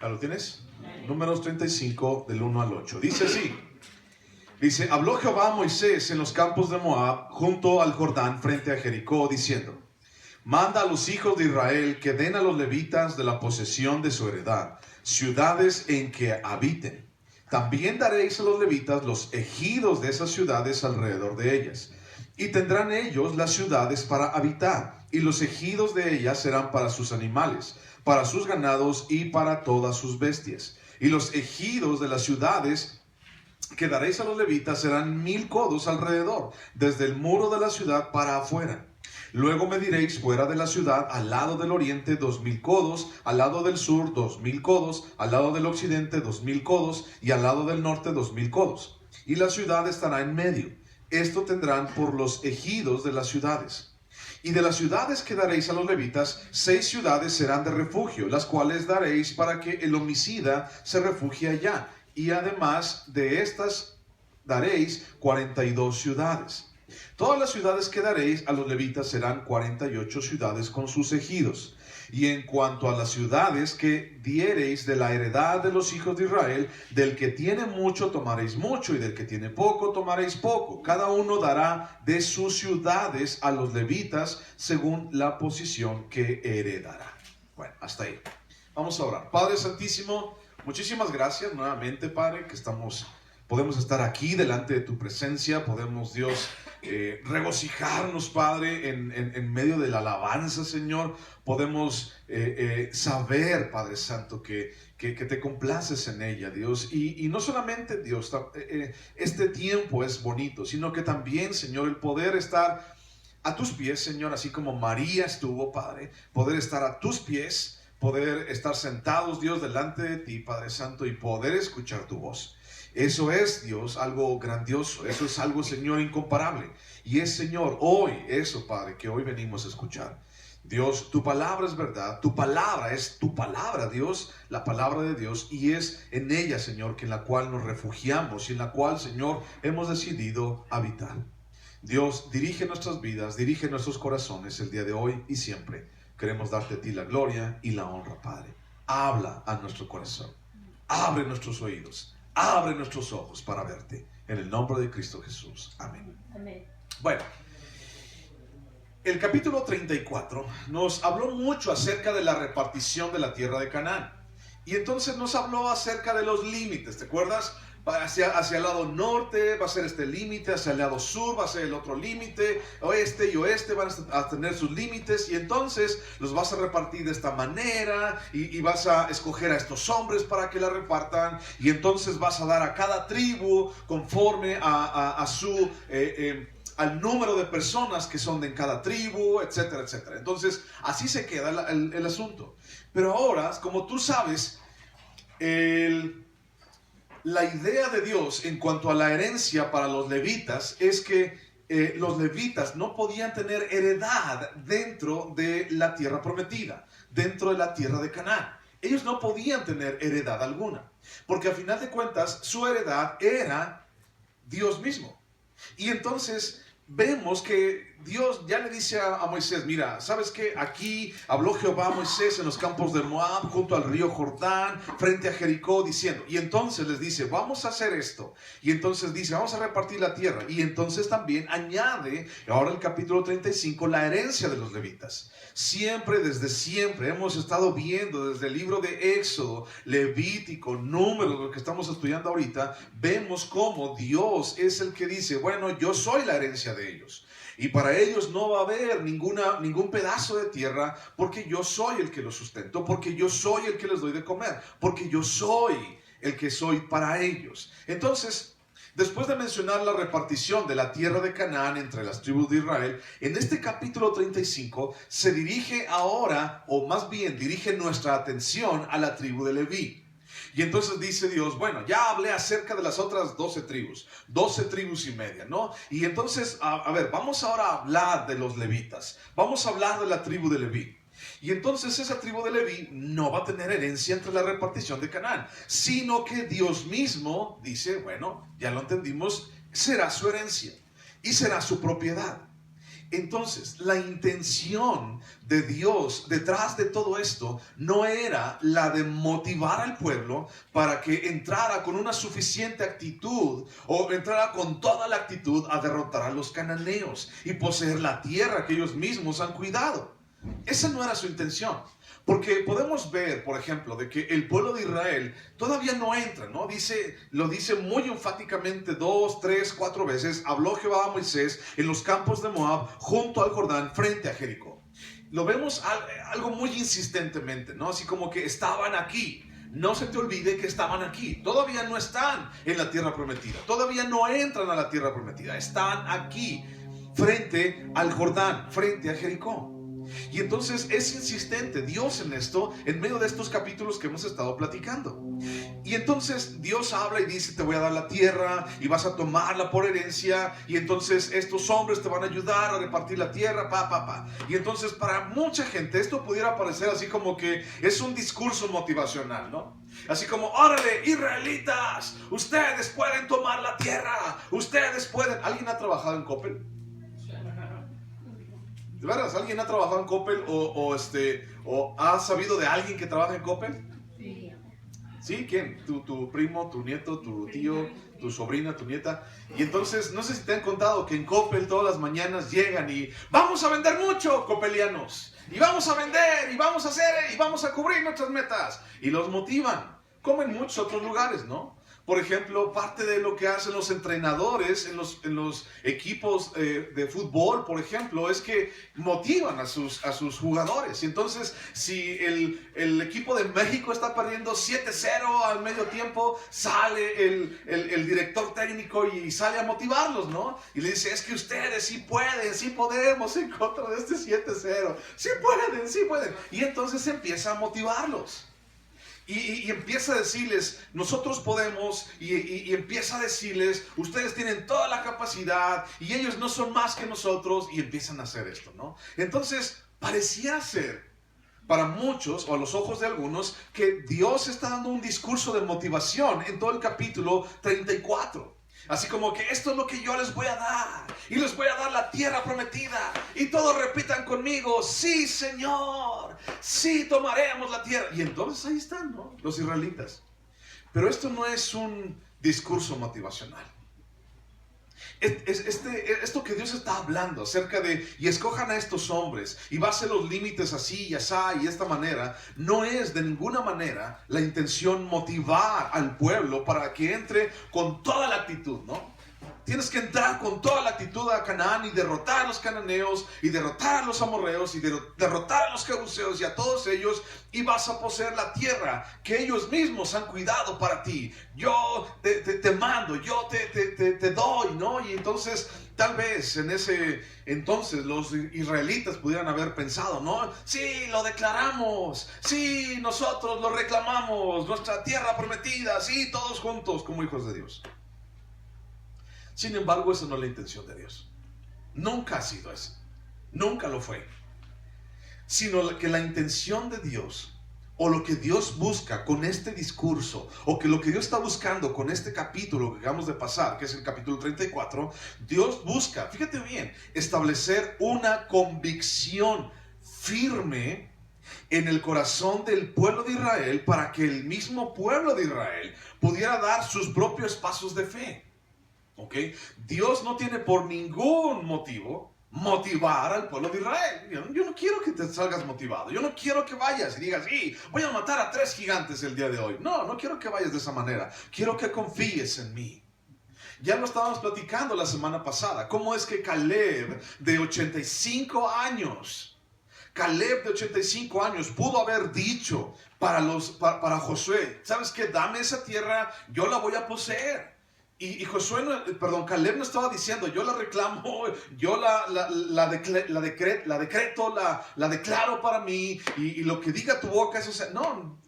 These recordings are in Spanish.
¿Ya lo tienes? Números 35, del 1 al 8. Dice así. Dice, habló Jehová a Moisés en los campos de Moab, junto al Jordán, frente a Jericó, diciendo, manda a los hijos de Israel que den a los levitas de la posesión de su heredad, ciudades en que habiten. También daréis a los levitas los ejidos de esas ciudades alrededor de ellas. Y tendrán ellos las ciudades para habitar, y los ejidos de ellas serán para sus animales, para sus ganados y para todas sus bestias. Y los ejidos de las ciudades que daréis a los levitas serán 1000 codos alrededor, desde el muro de la ciudad para afuera. Luego mediréis fuera de la ciudad, al lado del oriente 2000 codos, al lado del sur 2000 codos, al lado del occidente 2000 codos, y al lado del norte 2000 codos. Y la ciudad estará en medio. Esto tendrán por los ejidos de las ciudades. Y de las ciudades que daréis a los levitas, 6 ciudades serán de refugio, las cuales daréis para que el homicida se refugie allá. Y además de estas daréis 42 ciudades. Todas las ciudades que daréis a los levitas serán 48 ciudades con sus ejidos. Y en cuanto a las ciudades que diereis de la heredad de los hijos de Israel, del que tiene mucho tomaréis mucho, y del que tiene poco tomaréis poco. Cada uno dará de sus ciudades a los levitas según la posición que heredará. Bueno, hasta ahí. Vamos a orar. Padre Santísimo, muchísimas gracias nuevamente, Padre, que podemos estar aquí delante de tu presencia. Podemos, Dios, regocijarnos, Padre, en medio de la alabanza, Señor. Podemos saber, Padre Santo, que te complaces en ella, Dios. Y no solamente, Dios, este tiempo es bonito, sino que también, Señor, el poder estar a tus pies, Señor, así como María estuvo, Padre, poder estar a tus pies, poder estar sentados, Dios, delante de ti, Padre Santo, y poder escuchar tu voz. Eso es, Dios, algo grandioso. Eso es algo, Señor, incomparable. Y es, Señor, hoy eso, Padre, que hoy venimos a escuchar. Dios, tu palabra es verdad. Tu palabra es tu palabra, Dios, la palabra de Dios. Y es en ella, Señor, que en la cual nos refugiamos y en la cual, Señor, hemos decidido habitar. Dios, dirige nuestras vidas, dirige nuestros corazones el día de hoy y siempre. Queremos darte a ti la gloria y la honra, Padre. Habla a nuestro corazón. Abre nuestros oídos. Abre nuestros ojos para verte. En el nombre de Cristo Jesús. Amén. Amén. Bueno, el capítulo 34 nos habló mucho acerca de la repartición de la tierra de Canaán. Y entonces nos habló acerca de los límites, ¿te acuerdas? Hacia el lado norte va a ser este límite, hacia el lado sur va a ser el otro límite, oeste y oeste van a tener sus límites, y entonces los vas a repartir de esta manera, y vas a escoger a estos hombres para que la repartan, y entonces vas a dar a cada tribu conforme al número de personas que son de cada tribu, etcétera, etcétera. Entonces así se queda el asunto. Pero ahora, como tú sabes, la idea de Dios en cuanto a la herencia para los levitas es que los levitas no podían tener heredad dentro de la tierra prometida, dentro de la tierra de Canaán. Ellos no podían tener heredad alguna, porque a final de cuentas su heredad era Dios mismo. Y entonces vemos que Dios ya le dice a Moisés, mira, ¿sabes qué? Aquí habló Jehová a Moisés en los campos de Moab, junto al río Jordán, frente a Jericó, diciendo, y entonces les dice, vamos a hacer esto, y entonces dice, vamos a repartir la tierra, y entonces también añade, ahora el capítulo 35, la herencia de los levitas. Desde siempre hemos estado viendo, desde el libro de Éxodo, Levítico, Números, lo que estamos estudiando ahorita, vemos cómo Dios es el que dice, bueno, yo soy la herencia de ellos. Y para ellos no va a haber ningún pedazo de tierra, porque yo soy el que los sustento, porque yo soy el que les doy de comer, porque yo soy el que soy para ellos. Entonces, después de mencionar la repartición de la tierra de Canaán entre las tribus de Israel, en este capítulo 35 se dirige ahora, o más bien dirige nuestra atención a la tribu de Leví. Y entonces dice Dios, bueno, ya hablé acerca de las otras 12 tribus y media, ¿no? Y entonces, a ver, vamos ahora a hablar de los levitas. Vamos a hablar de la tribu de Leví. Y entonces esa tribu de Leví no va a tener herencia entre la repartición de Canaán, sino que Dios mismo dice, bueno, ya lo entendimos, será su herencia y será su propiedad. Entonces, la intención de Dios detrás de todo esto no era la de motivar al pueblo para que entrara con una suficiente actitud o entrara con toda la actitud a derrotar a los cananeos y poseer la tierra que ellos mismos han cuidado. Esa no era su intención. Porque podemos ver, por ejemplo, de que el pueblo de Israel todavía no entra, ¿no? Lo dice muy enfáticamente 2, 3, 4 veces. Habló Jehová a Moisés en los campos de Moab, junto al Jordán, frente a Jericó. Lo vemos algo muy insistentemente, ¿no? Así como que estaban aquí. No se te olvide que estaban aquí. Todavía no están en la tierra prometida. Todavía no entran a la tierra prometida. Están aquí, frente al Jordán, frente a Jericó. Y entonces es insistente Dios en esto, en medio de estos capítulos que hemos estado platicando. Y entonces Dios habla y dice: te voy a dar la tierra y vas a tomarla por herencia, y entonces estos hombres te van a ayudar a repartir la tierra, Y entonces para mucha gente esto pudiera parecer así como que es un discurso motivacional, ¿no? Así como: órale, israelitas, ustedes pueden tomar la tierra, ustedes pueden. ¿Alguien ha trabajado en Coppel? ¿De veras? ¿Alguien ha trabajado en Coppel o ha sabido de alguien que trabaja en Coppel? Sí. ¿Sí? ¿Quién? ¿Tu primo, tu nieto, tu tío, tu sobrina, tu nieta? Y entonces, no sé si te han contado que en Coppel todas las mañanas llegan y vamos a vender mucho, coppelianos. Y vamos a vender, y vamos a hacer, y vamos a cubrir nuestras metas. Y los motivan, como en muchos otros lugares, ¿no? Por ejemplo, parte de lo que hacen los entrenadores en los equipos de fútbol, por ejemplo, es que motivan a sus jugadores. Y entonces, si el equipo de México está perdiendo 7-0 al medio tiempo, sale el director técnico y sale a motivarlos, ¿no? Y le dice: es que ustedes sí pueden, sí podemos en contra de este 7-0. Sí pueden, sí pueden. Y entonces empieza a motivarlos. Y empieza a decirles: nosotros podemos, y empieza a decirles: ustedes tienen toda la capacidad y ellos no son más que nosotros, y empiezan a hacer esto, ¿no? Entonces parecía ser para muchos, o a los ojos de algunos, que Dios está dando un discurso de motivación en todo el capítulo 34. Así como que esto es lo que yo les voy a dar, y les voy a dar la tierra prometida, y todos repitan conmigo: sí, Señor, sí, tomaremos la tierra. Y entonces ahí están, ¿no?, los israelitas. Pero esto no es un discurso motivacional. Esto que Dios está hablando acerca de: y escojan a estos hombres, y base los límites así y asá y de esta manera, no es de ninguna manera la intención motivar al pueblo para que entre con toda la actitud, ¿no? Tienes que entrar con toda la actitud a Canaán y derrotar a los cananeos, y derrotar a los amorreos, y derrotar a los jebuseos y a todos ellos, y vas a poseer la tierra que ellos mismos han cuidado para ti. Yo te mando, yo te doy, ¿no? Y entonces tal vez en ese entonces los israelitas pudieran haber pensado, ¿no? Sí, lo declaramos, sí, nosotros lo reclamamos, nuestra tierra prometida, sí, todos juntos como hijos de Dios. Sin embargo, esa no es la intención de Dios. Nunca ha sido eso. Nunca lo fue. Sino que la intención de Dios, o lo que Dios busca con este discurso, o que lo que Dios está buscando con este capítulo que acabamos de pasar, que es el capítulo 34, Dios busca, fíjate bien, establecer una convicción firme en el corazón del pueblo de Israel, para que el mismo pueblo de Israel pudiera dar sus propios pasos de fe. ¿Okay? Dios no tiene por ningún motivo motivar al pueblo de Israel. Yo no quiero que te salgas motivado. Yo no quiero que vayas y digas: sí, voy a matar a 3 gigantes el día de hoy. No quiero que vayas de esa manera. Quiero que confíes en mí. Ya lo estábamos platicando la semana pasada. ¿Cómo es que Caleb, de 85 años, pudo haber dicho para Josué: ¿sabes qué? Dame esa tierra, yo la voy a poseer. Y Caleb no estaba diciendo: yo la reclamo, yo la decreto, la declaro para mí, y lo que diga tu boca, eso sea. No,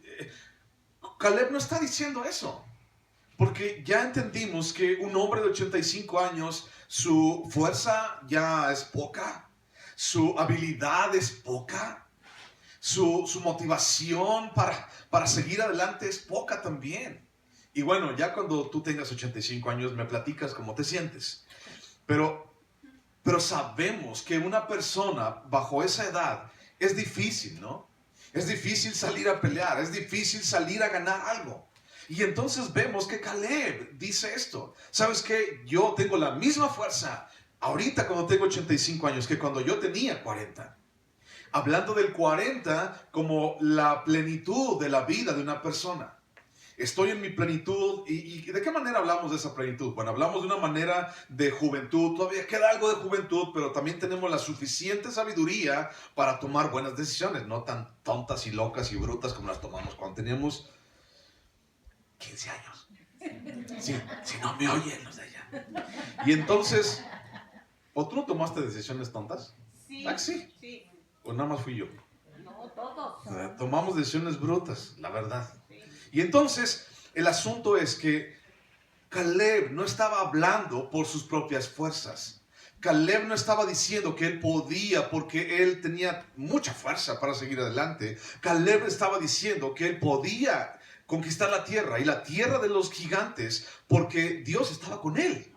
Caleb no está diciendo eso. Porque ya entendimos que un hombre de 85 años, su fuerza ya es poca, su habilidad es poca, su motivación para seguir adelante es poca también. Y bueno, ya cuando tú tengas 85 años me platicas cómo te sientes. Pero Pero sabemos que una persona bajo esa edad es difícil, ¿no? Es difícil salir a pelear, es difícil salir a ganar algo. Y entonces vemos que Caleb dice esto. ¿Sabes qué? Yo tengo la misma fuerza ahorita cuando tengo 85 años que cuando yo tenía 40. Hablando del 40 como la plenitud de la vida de una persona. Estoy en mi plenitud. ¿Y de qué manera hablamos de esa plenitud? Bueno, hablamos de una manera de juventud. Todavía queda algo de juventud, pero también tenemos la suficiente sabiduría para tomar buenas decisiones. No tan tontas y locas y brutas como las tomamos cuando teníamos 15 años. Sí, si no me oyen los de allá. Y entonces, ¿o tú no tomaste decisiones tontas? Sí. ¿Ah, sí? Sí. ¿O nada más fui yo? No, todos. Tomamos decisiones brutas, la verdad. Y entonces, el asunto es que Caleb no estaba hablando por sus propias fuerzas. Caleb no estaba diciendo que él podía porque él tenía mucha fuerza para seguir adelante. Caleb estaba diciendo que él podía conquistar la tierra y la tierra de los gigantes porque Dios estaba con él.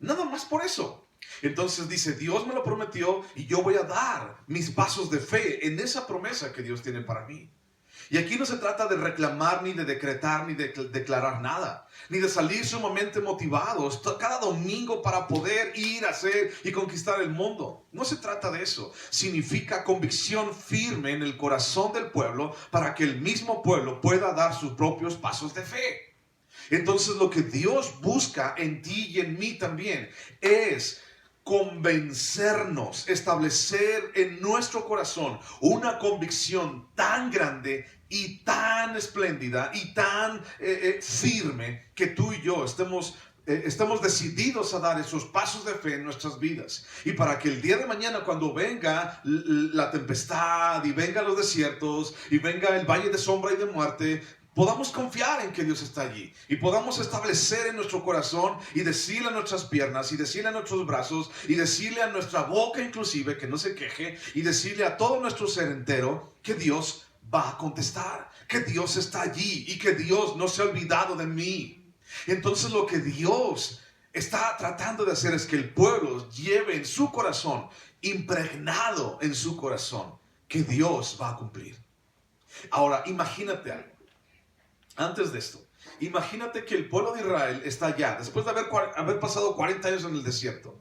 Nada más por eso. Entonces dice, Dios me lo prometió y yo voy a dar mis pasos de fe en esa promesa que Dios tiene para mí. Y aquí no se trata de reclamar, ni de decretar, ni de declarar nada, ni de salir sumamente motivados cada domingo para poder ir a hacer y conquistar el mundo. No se trata de eso. Significa convicción firme en el corazón del pueblo para que el mismo pueblo pueda dar sus propios pasos de fe. Entonces lo que Dios busca en ti y en mí también es convencernos, establecer en nuestro corazón una convicción tan grande y tan espléndida y tan firme que tú y yo estemos decididos a dar esos pasos de fe en nuestras vidas. Y para que el día de mañana, cuando venga la tempestad y vengan los desiertos y venga el valle de sombra y de muerte, podamos confiar en que Dios está allí y podamos establecer en nuestro corazón y decirle a nuestras piernas y decirle a nuestros brazos y decirle a nuestra boca inclusive que no se queje y decirle a todo nuestro ser entero que Dios va a contestar, que Dios está allí y que Dios no se ha olvidado de mí. Entonces lo que Dios está tratando de hacer es que el pueblo lleve en su corazón, impregnado en su corazón, que Dios va a cumplir. Ahora, imagínate algo. Antes de esto, imagínate que el pueblo de Israel está allá, después de haber pasado 40 años en el desierto.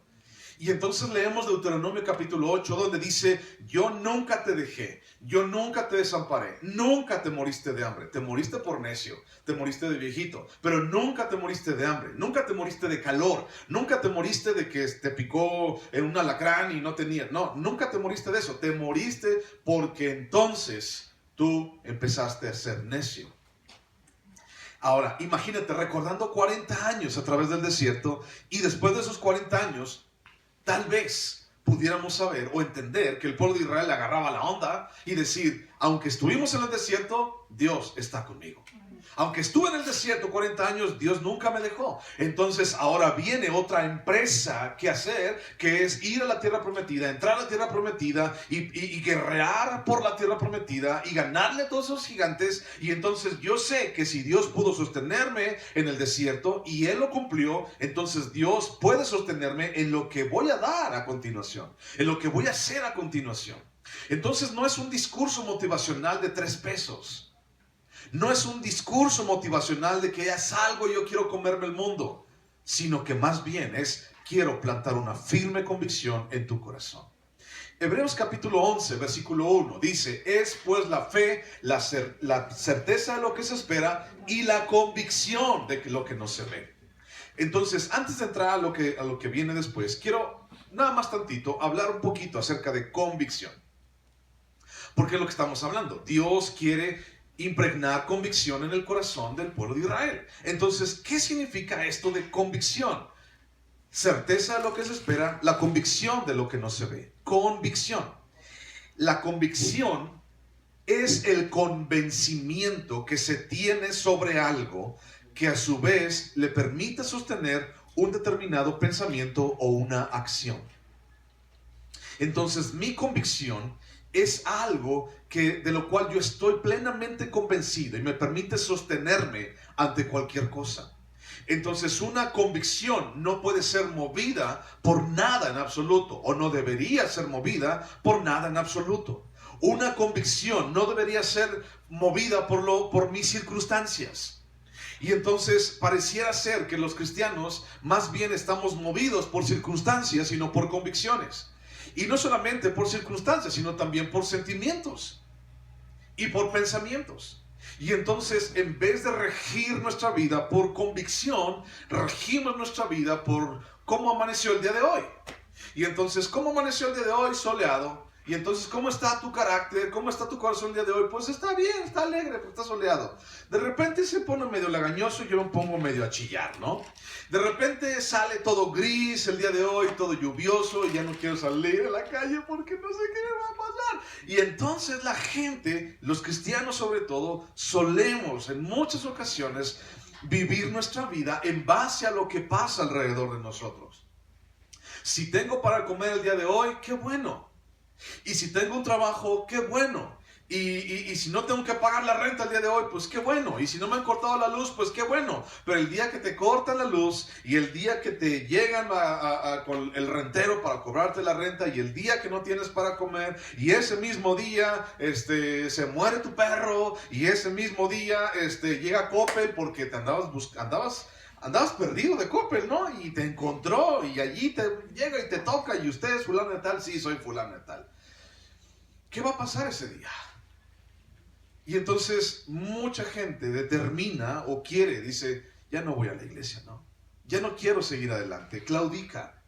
Y entonces leemos Deuteronomio capítulo 8, donde dice, yo nunca te dejé, yo nunca te desamparé, nunca te moriste de hambre. Te moriste por necio, te moriste de viejito, pero nunca te moriste de hambre, nunca te moriste de calor, nunca te moriste de que te picó en un alacrán y no tenías. No, nunca te moriste de eso, te moriste porque entonces tú empezaste a ser necio. Ahora, imagínate recordando 40 años a través del desierto y después de esos 40 años, tal vez pudiéramos saber o entender que el pueblo de Israel le agarraba la onda y decir, aunque estuvimos en el desierto, Dios está conmigo. Aunque estuve en el desierto 40 años, Dios nunca me dejó. Entonces ahora viene otra empresa que hacer, que es ir a la tierra prometida, entrar a la tierra prometida y guerrear por la tierra prometida y ganarle a todos esos gigantes. Y entonces yo sé que si Dios pudo sostenerme en el desierto y Él lo cumplió, entonces Dios puede sostenerme en lo que voy a dar a continuación, en lo que voy a hacer a continuación. Entonces no es un discurso motivacional de 3 pesos. No es un discurso motivacional de que ya salgo y yo quiero comerme el mundo, sino que más bien es, quiero plantar una firme convicción en tu corazón. Hebreos capítulo 11, versículo 1, dice, es pues la fe, la certeza de lo que se espera y la convicción de lo que no se ve. Entonces, antes de entrar a lo que viene después, quiero nada más tantito hablar un poquito acerca de convicción. Porque es lo que estamos hablando. Dios quiere impregnar convicción en el corazón del pueblo de Israel. Entonces, ¿qué significa esto de convicción? Certeza de lo que se espera, la convicción de lo que no se ve. Convicción. La convicción es el convencimiento que se tiene sobre algo que a su vez le permite sostener un determinado pensamiento o una acción. Entonces, mi convicción es algo de lo cual yo estoy plenamente convencido y me permite sostenerme ante cualquier cosa. Entonces una convicción no puede ser movida por nada en absoluto, o no debería ser movida por nada en absoluto. Una convicción no debería ser movida por mis circunstancias. Y entonces pareciera ser que los cristianos más bien estamos movidos por circunstancias y no por convicciones. Y no solamente por circunstancias, sino también por sentimientos y por pensamientos. Y entonces, en vez de regir nuestra vida por convicción, regimos nuestra vida por cómo amaneció el día de hoy. Y entonces, ¿cómo amaneció el día de hoy? Soleado. Y entonces, ¿cómo está tu carácter? ¿Cómo está tu corazón el día de hoy? Pues está bien, está alegre, pues está soleado. De repente se pone medio lagañoso y yo me pongo medio a chillar, ¿no? De repente sale todo gris el día de hoy, todo lluvioso, y ya no quiero salir a la calle porque no sé qué me va a pasar. Y entonces la gente, los cristianos sobre todo, solemos en muchas ocasiones vivir nuestra vida en base a lo que pasa alrededor de nosotros. Si tengo para comer el día de hoy, qué bueno. Y si tengo un trabajo, qué bueno. Y si no tengo que pagar la renta el día de hoy, pues qué bueno. Y si no me han cortado la luz, pues qué bueno. Pero el día que te cortan la luz y el día que te llegan con el rentero para cobrarte la renta y el día que no tienes para comer y ese mismo día se muere tu perro y ese mismo día llega Coppel porque te andabas perdido de Coppel, ¿no? Y te encontró y allí te llega y te toca y usted es fulano de tal, sí, soy fulano de tal. ¿Qué va a pasar ese día? Y entonces mucha gente determina o dice, ya no voy a la iglesia, ¿no? Ya no quiero seguir adelante, claudica.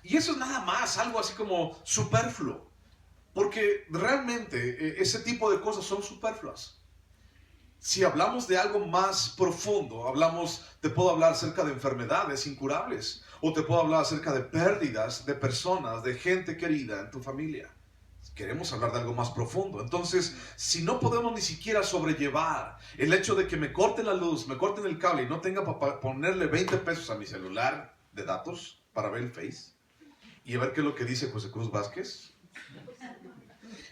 Y eso es nada más, algo así como superfluo. Porque realmente ese tipo de cosas son superfluas. Si hablamos de algo más profundo, te puedo hablar acerca de enfermedades incurables, o te puedo hablar acerca de pérdidas de personas, de gente querida en tu familia. Queremos hablar de algo más profundo. Entonces, si no podemos ni siquiera sobrellevar el hecho de que me corten la luz, me corten el cable y no tenga para ponerle 20 pesos a mi celular de datos para ver el Face y a ver qué es lo que dice José Cruz Vázquez.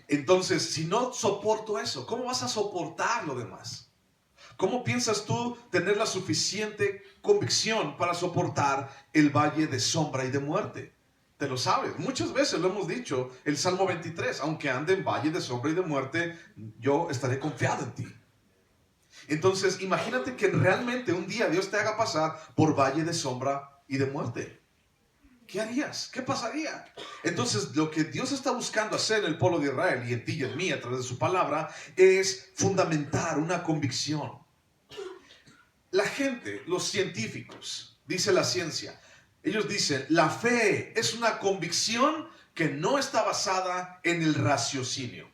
Entonces, si no soporto eso, ¿cómo vas a soportar lo demás? ¿Cómo piensas tú tener la suficiente convicción para soportar el valle de sombra y de muerte? Te lo sabes, muchas veces lo hemos dicho, el Salmo 23, aunque ande en valle de sombra y de muerte, yo estaré confiado en ti. Entonces, imagínate que realmente un día Dios te haga pasar por valle de sombra y de muerte. ¿Qué harías? ¿Qué pasaría? Entonces, lo que Dios está buscando hacer en el pueblo de Israel y en ti y en mí a través de su palabra es fundamentar una convicción. La gente, los científicos, dice la ciencia, ellos dicen, la fe es una convicción que no está basada en el raciocinio.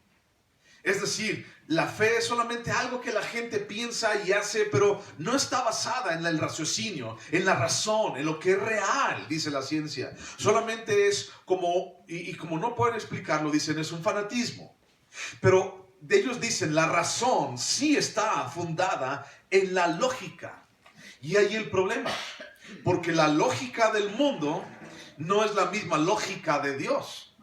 Es decir, la fe es solamente algo que la gente piensa y hace, pero no está basada en el raciocinio, en la razón, en lo que es real, dice la ciencia. Solamente es como, y como no pueden explicarlo, dicen, es un fanatismo. Pero ellos dicen, la razón sí está fundada en la lógica. Y ahí el problema. Porque la lógica del mundo no es la misma lógica de Dios.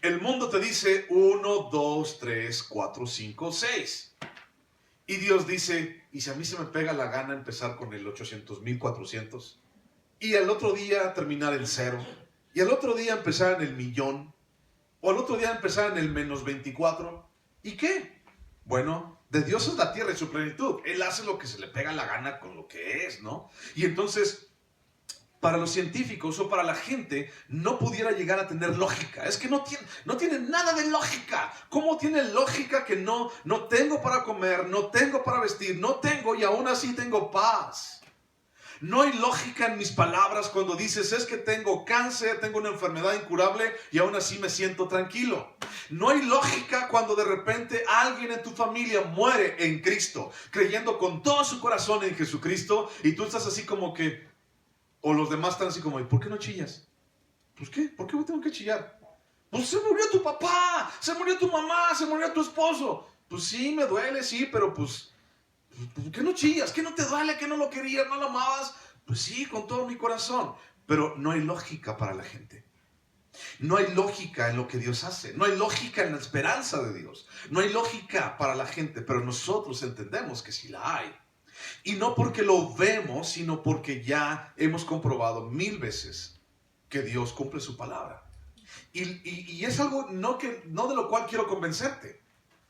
El mundo te dice 1, 2, 3, 4, 5, 6. Y Dios dice, ¿y si a mí se me pega la gana empezar con el 800,400? Y al otro día terminar en 0. Y al otro día empezar en el 1,000,000. O al otro día empezar en el -24. ¿Y qué? Bueno, de Dios es la tierra y su plenitud. Él hace lo que se le pega la gana con lo que es, ¿no? Y entonces, para los científicos o para la gente, no pudiera llegar a tener lógica. Es que no tiene nada de lógica. ¿Cómo tiene lógica que no tengo para comer, no tengo para vestir, no tengo y aún así tengo paz? No hay lógica en mis palabras cuando dices, es que tengo cáncer, tengo una enfermedad incurable y aún así me siento tranquilo. No hay lógica cuando de repente alguien en tu familia muere en Cristo, creyendo con todo su corazón en Jesucristo, y tú estás así como que, o los demás están así como, ¿por qué no chillas? Pues ¿qué? ¿Por qué tengo que chillar? Pues se murió tu papá, se murió tu mamá, se murió tu esposo. Pues sí, me duele, sí, pero pues, ¿por qué no chillas? ¿Qué no te duele? ¿Qué no lo querías? ¿No lo amabas? Pues sí, con todo mi corazón. Pero no hay lógica para la gente. No hay lógica en lo que Dios hace. No hay lógica en la esperanza de Dios. No hay lógica para la gente, pero nosotros entendemos que sí la hay. Y no porque lo vemos, sino porque ya hemos comprobado 1000 veces que Dios cumple su palabra. Y es algo no de lo cual quiero convencerte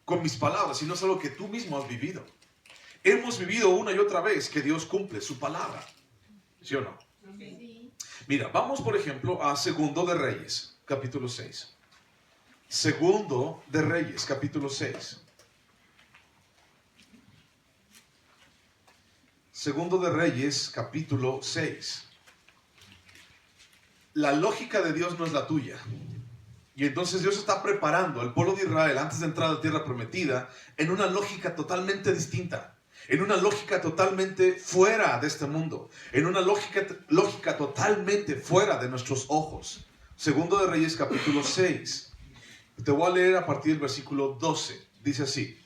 con mis palabras, sino es algo que tú mismo has vivido. Hemos vivido una y otra vez que Dios cumple su palabra. ¿Sí o no? Sí. Mira, vamos por ejemplo a Segundo de Reyes, capítulo 6. Segundo de Reyes, capítulo 6. Segundo de Reyes, capítulo 6. La lógica de Dios no es la tuya. Y entonces Dios está preparando al pueblo de Israel antes de entrar a la tierra prometida en una lógica totalmente distinta. En una lógica totalmente fuera de este mundo. En una lógica totalmente fuera de nuestros ojos. Segundo de Reyes, capítulo 6. Te voy a leer a partir del versículo 12. Dice así.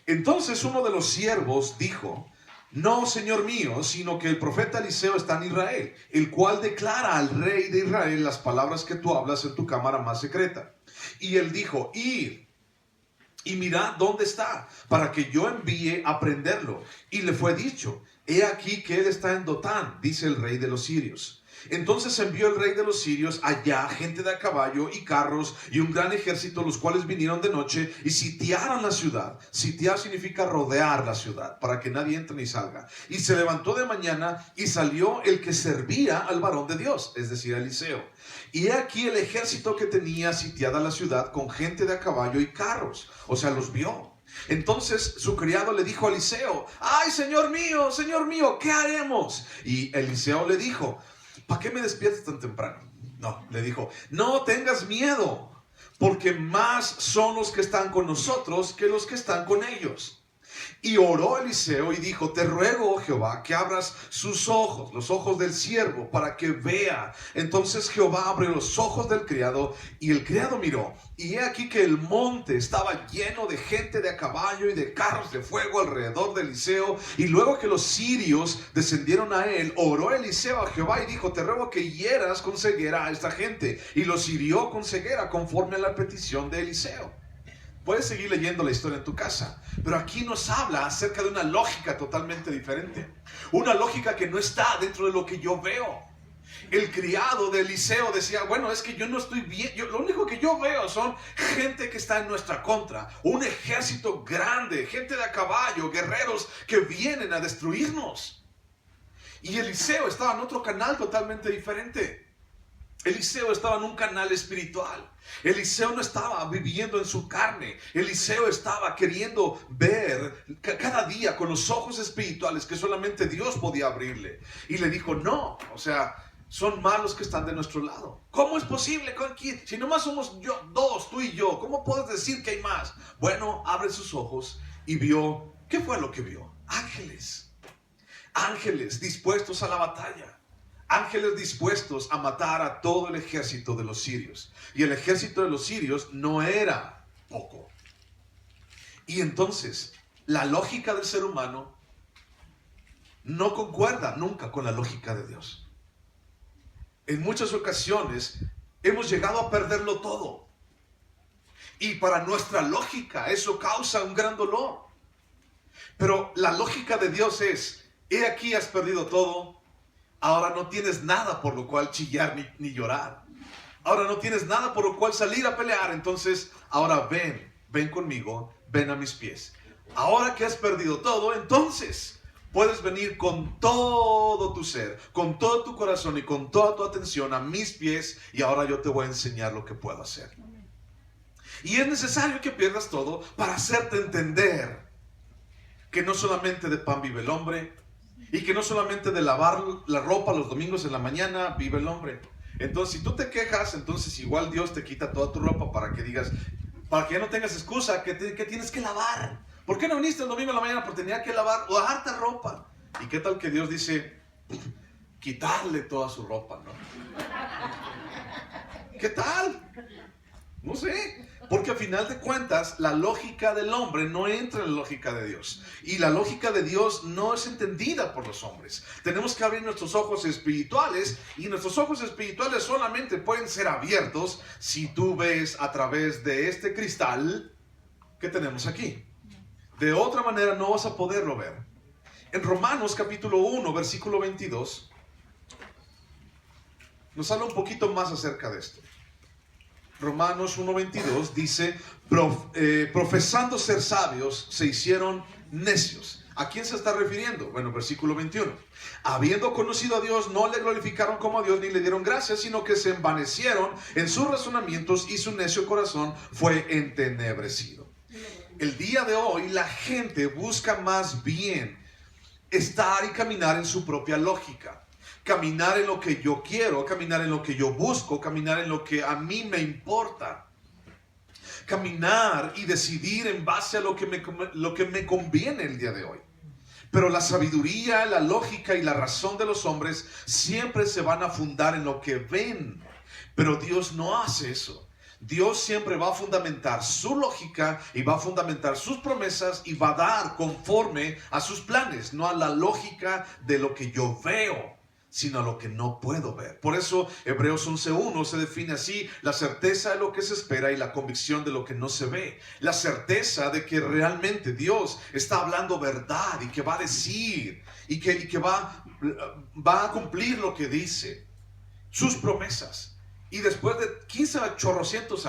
Entonces uno de los siervos dijo: no, señor mío, sino que el profeta Eliseo está en Israel, el cual declara al rey de Israel las palabras que tú hablas en tu cámara más secreta. Y él dijo: id y mirad dónde está, para que yo envíe a prenderlo. Y le fue dicho: he aquí que él está en Dotán, dice el rey de los sirios. Entonces envió el rey de los sirios allá gente de a caballo y carros y un gran ejército, los cuales vinieron de noche y sitiaron la ciudad. Sitiar significa rodear la ciudad, para que nadie entre ni salga. Y se levantó de mañana y salió el que servía al varón de Dios, es decir, Eliseo. Y he aquí el ejército que tenía sitiada la ciudad con gente de a caballo y carros. O sea, los vio. Entonces su criado le dijo a Eliseo: ay, señor mío, ¿qué haremos? Y Eliseo le dijo: ¿para qué me despiertas tan temprano? No, le dijo: no tengas miedo, porque más son los que están con nosotros que los que están con ellos. Y oró Eliseo y dijo: te ruego, oh Jehová, que abras sus ojos, los ojos del siervo, para que vea. Entonces Jehová abrió los ojos del criado, y el criado miró, y he aquí que el monte estaba lleno de gente de a caballo y de carros de fuego alrededor de Eliseo. Y luego que los sirios descendieron a él, oró Eliseo a Jehová y dijo: te ruego que hieras con ceguera a esta gente. Y los hirió con ceguera conforme a la petición de Eliseo. Puedes seguir leyendo la historia en tu casa, pero aquí nos habla acerca de una lógica totalmente diferente. Una lógica que no está dentro de lo que yo veo. El criado de Eliseo decía: bueno, es que yo no estoy bien, lo único que yo veo son gente que está en nuestra contra, un ejército grande, gente de a caballo, guerreros que vienen a destruirnos. Y Eliseo estaba en otro canal totalmente diferente. Eliseo estaba en un canal espiritual. Eliseo no estaba viviendo en su carne. Eliseo estaba queriendo ver cada día con los ojos espirituales que solamente Dios podía abrirle. Y le dijo: no, o sea, son malos que están de nuestro lado. ¿Cómo es posible? Si nomás somos dos, tú y yo, ¿cómo puedes decir que hay más? Bueno, abre sus ojos y vio. ¿Qué fue lo que vio? Ángeles. Ángeles dispuestos a la batalla. Ángeles dispuestos a matar a todo el ejército de los sirios. Y el ejército de los sirios no era poco. Y entonces, la lógica del ser humano no concuerda nunca con la lógica de Dios. En muchas ocasiones hemos llegado a perderlo todo. Y para nuestra lógica eso causa un gran dolor. Pero la lógica de Dios es: he aquí has perdido todo. Ahora no tienes nada por lo cual chillar ni llorar. Ahora no tienes nada por lo cual salir a pelear. Entonces, ahora ven conmigo, ven a mis pies. Ahora que has perdido todo, entonces puedes venir con todo tu ser, con todo tu corazón y con toda tu atención a mis pies. Y ahora yo te voy a enseñar lo que puedo hacer. Y es necesario que pierdas todo para hacerte entender que no solamente de pan vive el hombre, y que no solamente de lavar la ropa los domingos en la mañana vive el hombre. Entonces, si tú te quejas, entonces igual Dios te quita toda tu ropa para que digas, para que ya no tengas excusa que tienes que lavar. ¿Por qué no viniste el domingo en la mañana? Porque tenía que lavar o harta ropa. ¿Y qué tal que Dios dice, quitarle toda su ropa, no? ¿Qué tal? No sé. Porque al final de cuentas, la lógica del hombre no entra en la lógica de Dios. Y la lógica de Dios no es entendida por los hombres. Tenemos que abrir nuestros ojos espirituales. Y nuestros ojos espirituales solamente pueden ser abiertos si tú ves a través de este cristal que tenemos aquí. De otra manera no vas a poderlo ver. En Romanos capítulo 1, versículo 22, nos habla un poquito más acerca de esto. Romanos 1:22 dice, profesando ser sabios, se hicieron necios. ¿A quién se está refiriendo? Bueno, versículo 21. Habiendo conocido a Dios, no le glorificaron como a Dios ni le dieron gracias, sino que se envanecieron en sus razonamientos y su necio corazón fue entenebrecido. El día de hoy la gente busca más bien estar y caminar en su propia lógica. Caminar en lo que yo quiero, caminar en lo que yo busco, caminar en lo que a mí me importa. Caminar y decidir en base a lo que me conviene el día de hoy. Pero la sabiduría, la lógica y la razón de los hombres siempre se van a fundar en lo que ven. Pero Dios no hace eso. Dios siempre va a fundamentar su lógica y va a fundamentar sus promesas y va a dar conforme a sus planes, no a la lógica de lo que yo veo, sino a lo que no puedo ver. Por eso Hebreos 11:1 se define así: la certeza de lo que se espera y la convicción de lo que no se ve. La certeza de que realmente Dios está hablando verdad y que va a decir y que va a cumplir lo que dice, sus promesas. Y después de 15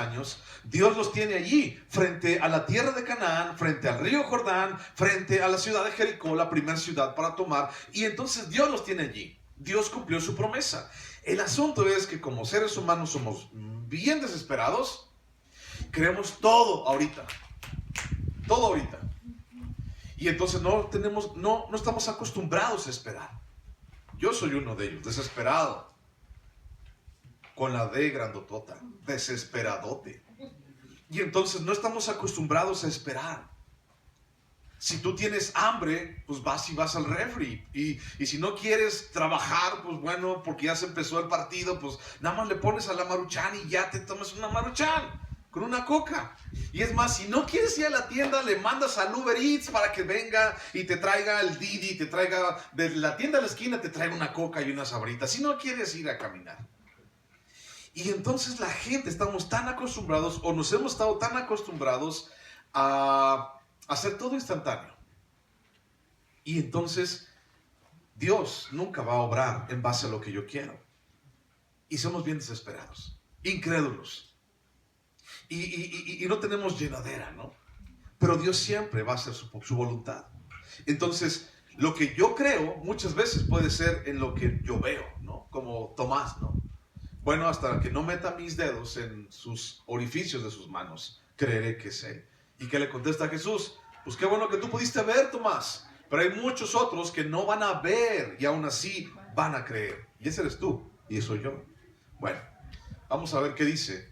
años, Dios los tiene allí, frente a la tierra de Canaán, frente al río Jordán, frente a la ciudad de Jericó, la primera ciudad para tomar. Y entonces Dios los tiene allí. Dios cumplió su promesa. El asunto es que como seres humanos somos bien desesperados. Queremos todo ahorita. Todo ahorita. Y entonces no estamos acostumbrados a esperar. Yo soy uno de ellos, desesperado. Con la D grandotota, desesperadote. Y entonces no estamos acostumbrados a esperar. Si tú tienes hambre, pues vas al refri. Y si no quieres trabajar, pues bueno, porque ya se empezó el partido, pues nada más le pones a la Maruchan y ya te tomas una Maruchan con una coca. Y es más, si no quieres ir a la tienda, le mandas al Uber Eats para que venga y te traiga el Didi, te traiga de la tienda a la esquina, te traiga una coca y unas sabritas. Si no quieres ir a caminar. Y entonces la gente estamos tan acostumbrados, o nos hemos estado tan acostumbrados a hacer todo instantáneo. Y entonces Dios nunca va a obrar en base a lo que yo quiero. Y somos bien desesperados, incrédulos. Y no tenemos llenadera, ¿no? Pero Dios siempre va a hacer su voluntad. Entonces, lo que yo creo muchas veces puede ser en lo que yo veo, ¿no? Como Tomás, ¿no? Bueno, hasta que no meta mis dedos en sus orificios de sus manos, creeré que es Él. ¿Y qué le contesta a Jesús? Pues qué bueno que tú pudiste ver, Tomás. Pero hay muchos otros que no van a ver y aún así van a creer. Y ese eres tú y eso soy yo. Bueno, vamos a ver qué dice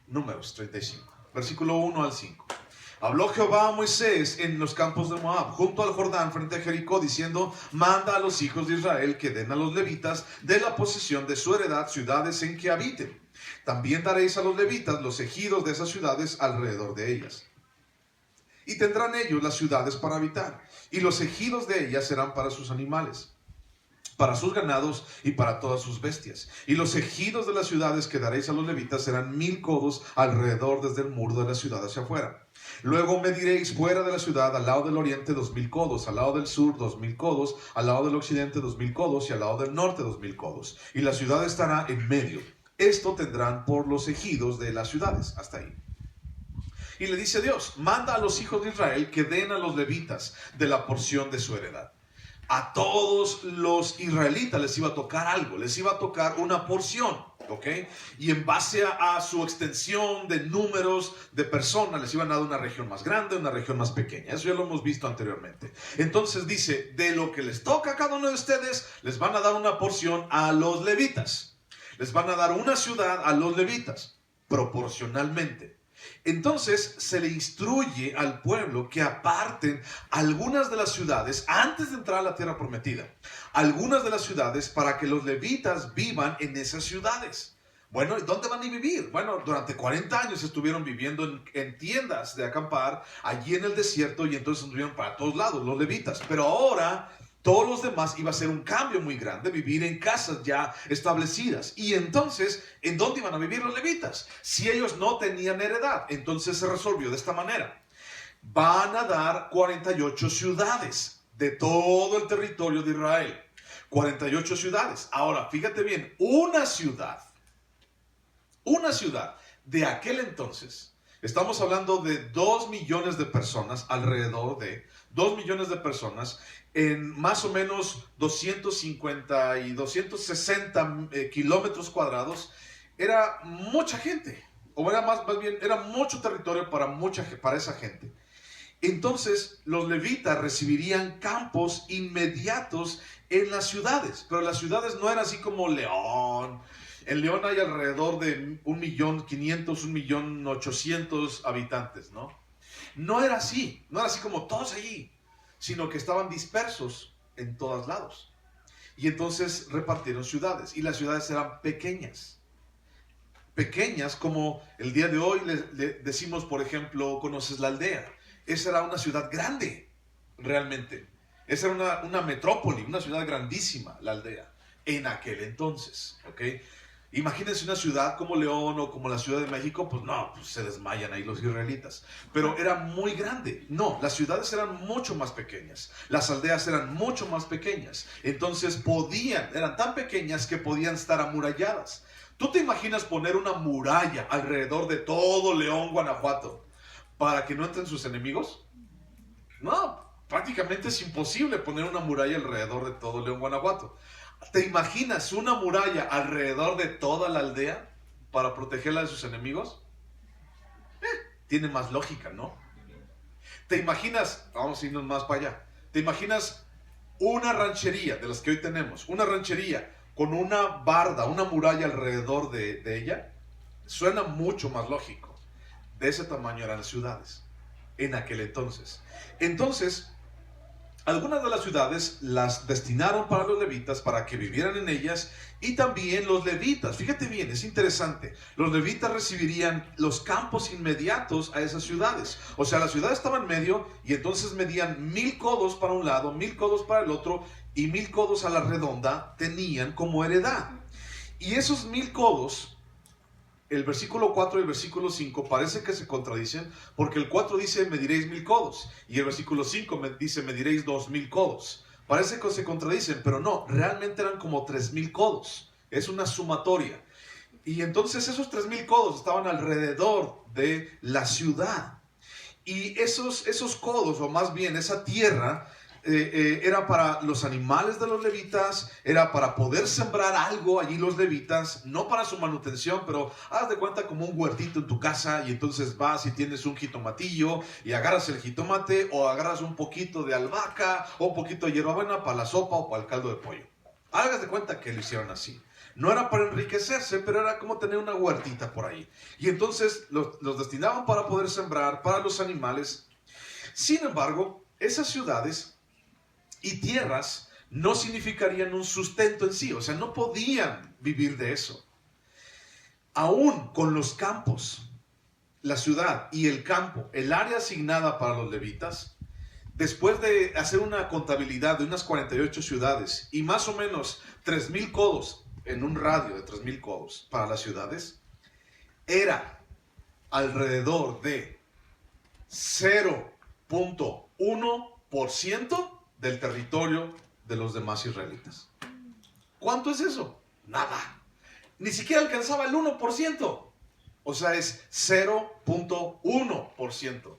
Números 35, versículo 1 al 5. Habló Jehová a Moisés en los campos de Moab, junto al Jordán, frente a Jericó, diciendo: manda a los hijos de Israel que den a los levitas de la posesión de su heredad ciudades en que habiten. También daréis a los levitas los ejidos de esas ciudades alrededor de ellas. Y tendrán ellos las ciudades para habitar, y los ejidos de ellas serán para sus animales, para sus ganados y para todas sus bestias. Y los ejidos de las ciudades que daréis a los levitas serán 1000 codos alrededor desde el muro de la ciudad hacia afuera. Luego mediréis fuera de la ciudad, al lado del oriente 2000 codos, al lado del sur 2000 codos, al lado del occidente 2000 codos y al lado del norte 2000 codos. Y la ciudad estará en medio. Esto tendrán por los ejidos de las ciudades. Hasta ahí. Y le dice Dios: manda a los hijos de Israel que den a los levitas de la porción de su heredad. A todos los israelitas les iba a tocar algo, les iba a tocar una porción, ¿ok? Y en base a su extensión de números de personas, les iban a dar una región más grande, una región más pequeña. Eso ya lo hemos visto anteriormente. Entonces dice: de lo que les toca a cada uno de ustedes, les van a dar una porción a los levitas. Les van a dar una ciudad a los levitas, proporcionalmente. Entonces se le instruye al pueblo que aparten algunas de las ciudades antes de entrar a la tierra prometida. Algunas de las ciudades para que los levitas vivan en esas ciudades. Bueno, ¿dónde van a vivir? Bueno, durante 40 años estuvieron viviendo en tiendas de acampar allí en el desierto, y entonces anduvieron para todos lados los levitas. Pero ahora todos los demás iba a ser un cambio muy grande, vivir en casas ya establecidas. Y entonces, ¿en dónde iban a vivir los levitas? Si ellos no tenían heredad, entonces se resolvió de esta manera: van a dar 48 ciudades de todo el territorio de Israel. 48 ciudades. Ahora, fíjate bien, una ciudad de aquel entonces, estamos hablando de 2 millones de personas, alrededor de 2 millones de personas, en más o menos 250 y 260 kilómetros cuadrados. Era mucha gente, o era más bien, era mucho territorio para esa gente. Entonces, los levitas recibirían campos inmediatos en las ciudades, pero las ciudades no eran así como León. En León hay alrededor de 1.500.000, 1.800.000 habitantes, ¿no? No era así como todos allí, sino que estaban dispersos en todos lados. Y entonces repartieron ciudades, y las ciudades eran pequeñas. Pequeñas como el día de hoy le decimos, por ejemplo, ¿conoces la aldea? Esa era una ciudad grande, realmente. Esa era una metrópoli, una ciudad grandísima, la aldea, en aquel entonces, ¿ok? Imagínense una ciudad como León o como la Ciudad de México, pues no, pues se desmayan ahí los israelitas. Pero era muy grande. No, las ciudades eran mucho más pequeñas. Las aldeas eran mucho más pequeñas. Entonces eran tan pequeñas que podían estar amuralladas. ¿Tú te imaginas poner una muralla alrededor de todo León, Guanajuato, para que no entren sus enemigos? No, prácticamente es imposible poner una muralla alrededor de todo León, Guanajuato. ¿Te imaginas una muralla alrededor de toda la aldea para protegerla de sus enemigos? Tiene más lógica, ¿no? ¿Te imaginas, vamos a irnos más para allá, te imaginas una ranchería de las que hoy tenemos, una ranchería con una barda, una muralla alrededor de ella? Suena mucho más lógico. De ese tamaño eran las ciudades en aquel entonces. Entonces, algunas de las ciudades las destinaron para los levitas, para que vivieran en ellas, y también los levitas, fíjate bien, es interesante, los levitas recibirían los campos inmediatos a esas ciudades. O sea, la ciudad estaba en medio, y entonces medían 1000 codos para un lado, 1000 codos para el otro, y 1000 codos a la redonda tenían como heredad. Y esos 1000 codos, el versículo 4 y el versículo 5 parece que se contradicen, porque el 4 dice mediréis 1000 codos y el versículo 5 dice mediréis 2000 codos. Parece que se contradicen, pero no, realmente eran como 3000 codos. Es una sumatoria. Y entonces esos 3000 codos estaban alrededor de la ciudad. Y esos codos, o más bien esa tierra, era para los animales de los levitas, era para poder sembrar algo allí los levitas, no para su manutención, pero haz de cuenta como un huertito en tu casa, y entonces vas y tienes un jitomatillo y agarras el jitomate, o agarras un poquito de albahaca o un poquito de hierbabuena para la sopa o para el caldo de pollo. Hagas de cuenta que lo hicieron así. No era para enriquecerse, pero era como tener una huertita por ahí. Y entonces los destinaban para poder sembrar, para los animales. Sin embargo, esas ciudades y tierras no significarían un sustento en sí, o sea, no podían vivir de eso. Aún con los campos, la ciudad y el campo, el área asignada para los levitas, después de hacer una contabilidad de unas 48 ciudades y más o menos 3000 codos, en un radio de 3000 codos para las ciudades, era alrededor de 0.1% del territorio de los demás israelitas. ¿Cuánto es eso? Nada. Ni siquiera alcanzaba el 1%. O sea, es 0.1%.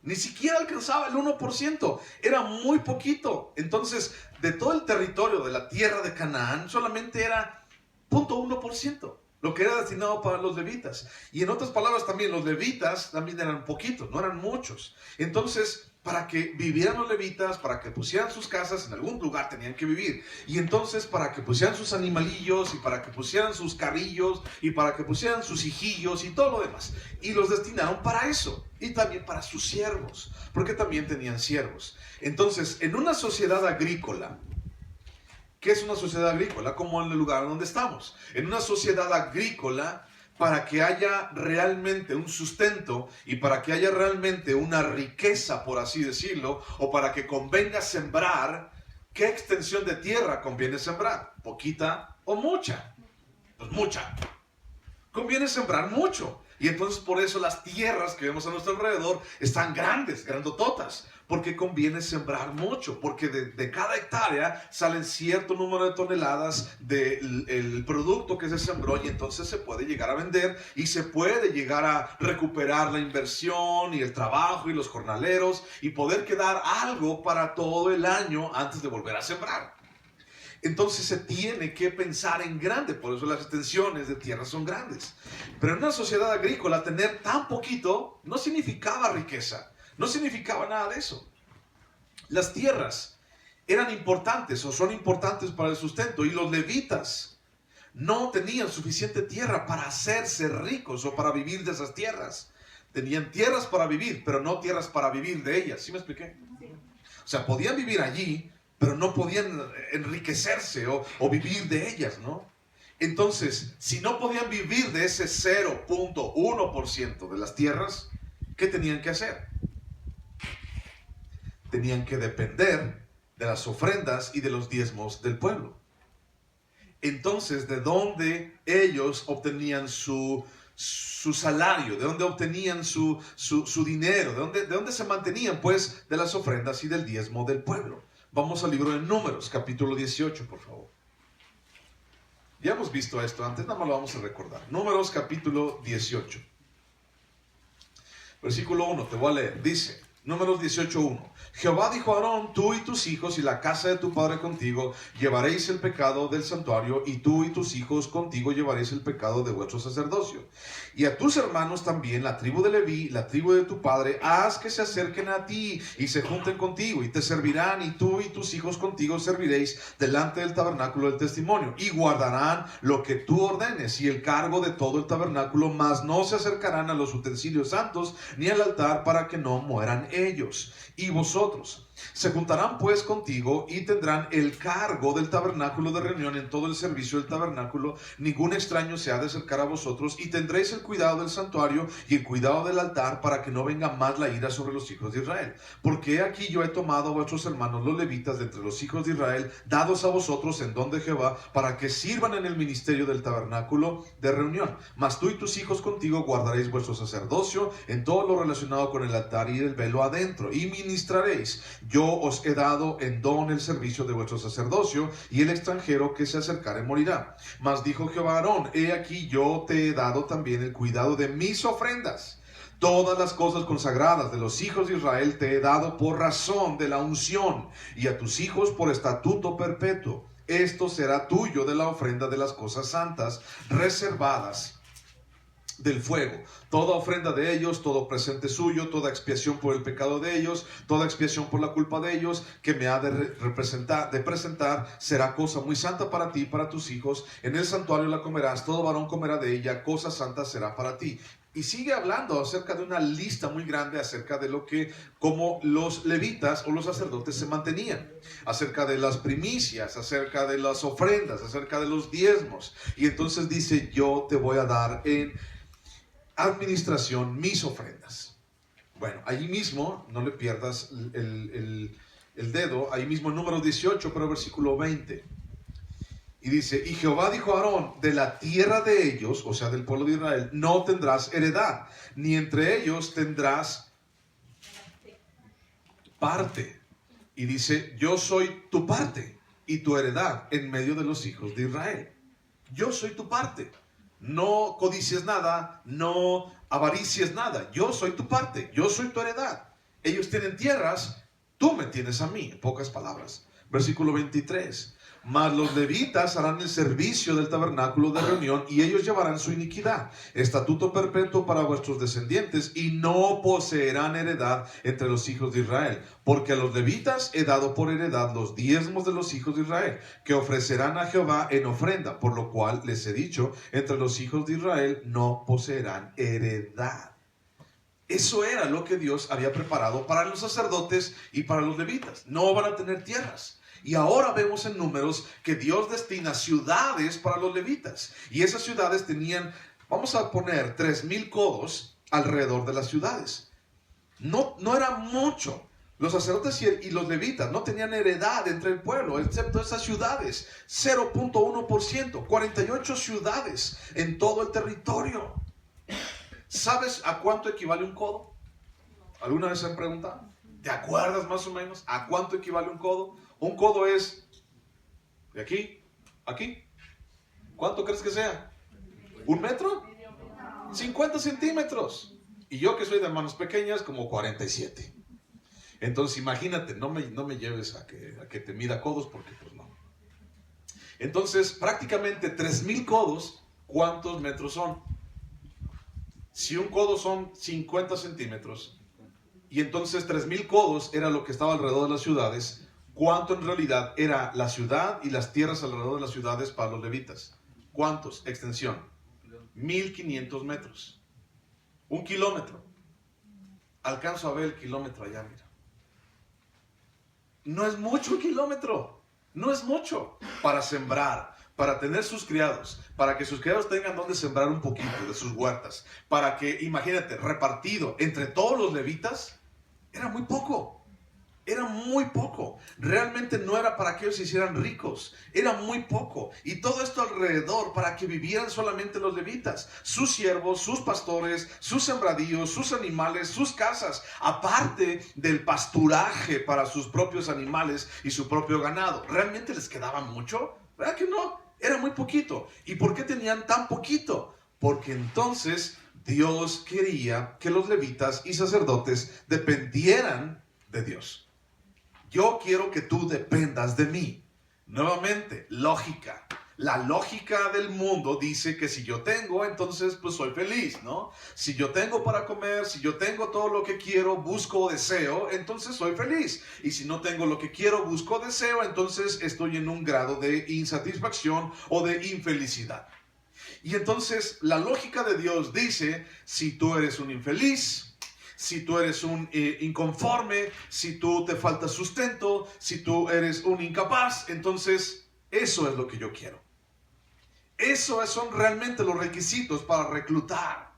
Ni siquiera alcanzaba el 1%. Era muy poquito. Entonces, de todo el territorio de la tierra de Canaán, solamente era 0.1%. Lo que era destinado para los levitas. Y en otras palabras también, los levitas también eran poquitos, no eran muchos. Entonces, para que vivieran los levitas, para que pusieran sus casas, en algún lugar tenían que vivir. Y entonces, para que pusieran sus animalillos, y para que pusieran sus carrillos, y para que pusieran sus hijillos, y todo lo demás. Y los destinaron para eso. Y también para sus siervos, porque también tenían siervos. Entonces, en una sociedad agrícola, ¿qué es una sociedad agrícola? Como en el lugar donde estamos. En una sociedad agrícola, para que haya realmente un sustento y para que haya realmente una riqueza, por así decirlo, o para que convenga sembrar, ¿qué extensión de tierra conviene sembrar? ¿Poquita o mucha? Pues mucha. Conviene sembrar mucho. Y entonces por eso las tierras que vemos a nuestro alrededor están grandes, grandototas. porque conviene sembrar mucho, porque de cada hectárea salen cierto número de toneladas del producto que se sembró y entonces se puede llegar a vender y se puede llegar a recuperar la inversión y el trabajo y los jornaleros y poder quedar algo para todo el año antes de volver a sembrar. Entonces se tiene que pensar en grande, por eso las extensiones de tierra son grandes. Pero en una sociedad agrícola tener tan poquito no significaba riqueza, no significaba nada de eso. Las tierras eran importantes o son importantes para el sustento y los levitas no tenían suficiente tierra para hacerse ricos o para vivir de esas tierras. Tenían tierras para vivir, pero no tierras para vivir de ellas. ¿Sí me expliqué? Sí. O sea, podían vivir allí, pero no podían enriquecerse o vivir de ellas, ¿no? Entonces, si no podían vivir de ese 0.1% de las tierras, ¿qué tenían que hacer? Tenían que depender de las ofrendas y de los diezmos del pueblo. Entonces, ¿de dónde ellos obtenían su salario? ¿De dónde obtenían su dinero? ¿De dónde se mantenían? Pues de las ofrendas y del diezmo del pueblo. Vamos al libro de Números, capítulo 18, por favor. Ya hemos visto esto antes, nada más lo vamos a recordar. Números, capítulo 18. Versículo 1, te voy a leer. Dice, Números 18:1. Jehová dijo a Aarón, tú y tus hijos y la casa de tu padre contigo llevaréis el pecado del santuario, y tú y tus hijos contigo llevaréis el pecado de vuestro sacerdocio. Y a tus hermanos también, la tribu de Leví, la tribu de tu padre, haz que se acerquen a ti y se junten contigo y te servirán, y tú y tus hijos contigo serviréis delante del tabernáculo del testimonio, y guardarán lo que tú ordenes y el cargo de todo el tabernáculo, mas no se acercarán a los utensilios santos ni al altar para que no mueran ellos. Y vosotros se juntarán pues contigo y tendrán el cargo del tabernáculo de reunión en todo el servicio del tabernáculo. Ningún extraño se ha de acercar a vosotros, y tendréis el cuidado del santuario y el cuidado del altar, para que no venga más la ira sobre los hijos de Israel. Porque aquí yo he tomado a vuestros hermanos los levitas de entre los hijos de Israel, dados a vosotros en don de Jehová, para que sirvan en el ministerio del tabernáculo de reunión. Mas tú y tus hijos contigo guardaréis vuestro sacerdocio en todo lo relacionado con el altar y el velo adentro, y ministraréis. Yo os he dado en don el servicio de vuestro sacerdocio, y el extranjero que se acercare morirá. Mas dijo Jehová a Aarón, he aquí yo te he dado también el cuidado de mis ofrendas. Todas las cosas consagradas de los hijos de Israel te he dado por razón de la unción, y a tus hijos por estatuto perpetuo. Esto será tuyo de la ofrenda de las cosas santas reservadas del fuego. Toda ofrenda de ellos, todo presente suyo, toda expiación por el pecado de ellos, toda expiación por la culpa de ellos, que me ha de presentar, será cosa muy santa para ti y para tus hijos. En el santuario la comerás, todo varón comerá de ella, cosa santa será para ti. Y sigue hablando acerca de una lista muy grande acerca de lo que, como los levitas o los sacerdotes se mantenían, acerca de las primicias, acerca de las ofrendas, acerca de los diezmos. Y entonces dice, yo te voy a dar en administración mis ofrendas. Bueno, allí mismo, no le pierdas el dedo, ahí mismo en Números 18, pero versículo 20. Y dice, y Jehová dijo a Aarón, de la tierra de ellos, o sea, del pueblo de Israel, no tendrás heredad, ni entre ellos tendrás parte. Y dice, yo soy tu parte y tu heredad en medio de los hijos de Israel. Yo soy tu parte. No codicies nada, no avaricies nada. Yo soy tu parte, yo soy tu heredad. Ellos tienen tierras, tú me tienes a mí, en pocas palabras. Versículo 23. Mas los levitas harán el servicio del tabernáculo de reunión, y ellos llevarán su iniquidad, estatuto perpetuo para vuestros descendientes, y no poseerán heredad entre los hijos de Israel, porque a los levitas he dado por heredad los diezmos de los hijos de Israel, que ofrecerán a Jehová en ofrenda, por lo cual les he dicho, entre los hijos de Israel no poseerán heredad. Eso era lo que Dios había preparado para los sacerdotes y para los levitas. No van a tener tierras. Y ahora vemos en Números que Dios destina ciudades para los levitas. Y esas ciudades tenían, vamos a poner 3,000 codos alrededor de las ciudades. No era mucho. Los sacerdotes y los levitas no tenían heredad entre el pueblo, excepto esas ciudades. 0.1%, 48 ciudades en todo el territorio. ¿Sabes a cuánto equivale un codo? ¿Alguna vez se han preguntado? ¿Te acuerdas más o menos a cuánto equivale un codo? Un codo es de aquí a aquí. ¿Cuánto crees que sea? ¿1 metro? 50 centímetros. Y yo que soy de manos pequeñas, como 47. Entonces imagínate, no me lleves a que te mida codos, porque pues no. Entonces prácticamente 3000 codos, ¿cuántos metros son? Si un codo son 50 centímetros, y entonces 3000 codos era lo que estaba alrededor de las ciudades, ¿cuánto en realidad era la ciudad y las tierras alrededor de las ciudades para los levitas? ¿Cuántos? Extensión. 1500 metros. 1 kilómetro. Alcanzo a ver el kilómetro allá, mira. No es mucho un kilómetro. No es mucho para sembrar, para tener sus criados, para que sus criados tengan donde sembrar un poquito de sus huertas, para que, imagínate, repartido entre todos los levitas, era muy poco. Era muy poco. Realmente no era para que ellos se hicieran ricos. Era muy poco. Y todo esto alrededor para que vivieran solamente los levitas. Sus siervos, sus pastores, sus sembradíos, sus animales, sus casas. Aparte del pasturaje para sus propios animales y su propio ganado. ¿Realmente les quedaba mucho? ¿Verdad que no? Era muy poquito. ¿Y por qué tenían tan poquito? Porque entonces Dios quería que los levitas y sacerdotes dependieran de Dios. Yo quiero que tú dependas de mí. Nuevamente, lógica. La lógica del mundo dice que si yo tengo, entonces pues soy feliz, ¿no? Si yo tengo para comer, si yo tengo todo lo que quiero, busco o deseo, entonces soy feliz. Y si no tengo lo que quiero, busco o deseo, entonces estoy en un grado de insatisfacción o de infelicidad. Y entonces la lógica de Dios dice, si tú eres un infeliz, si tú eres un inconforme, si tú te falta sustento, si tú eres un incapaz, entonces eso es lo que yo quiero. Esos son realmente los requisitos para reclutar.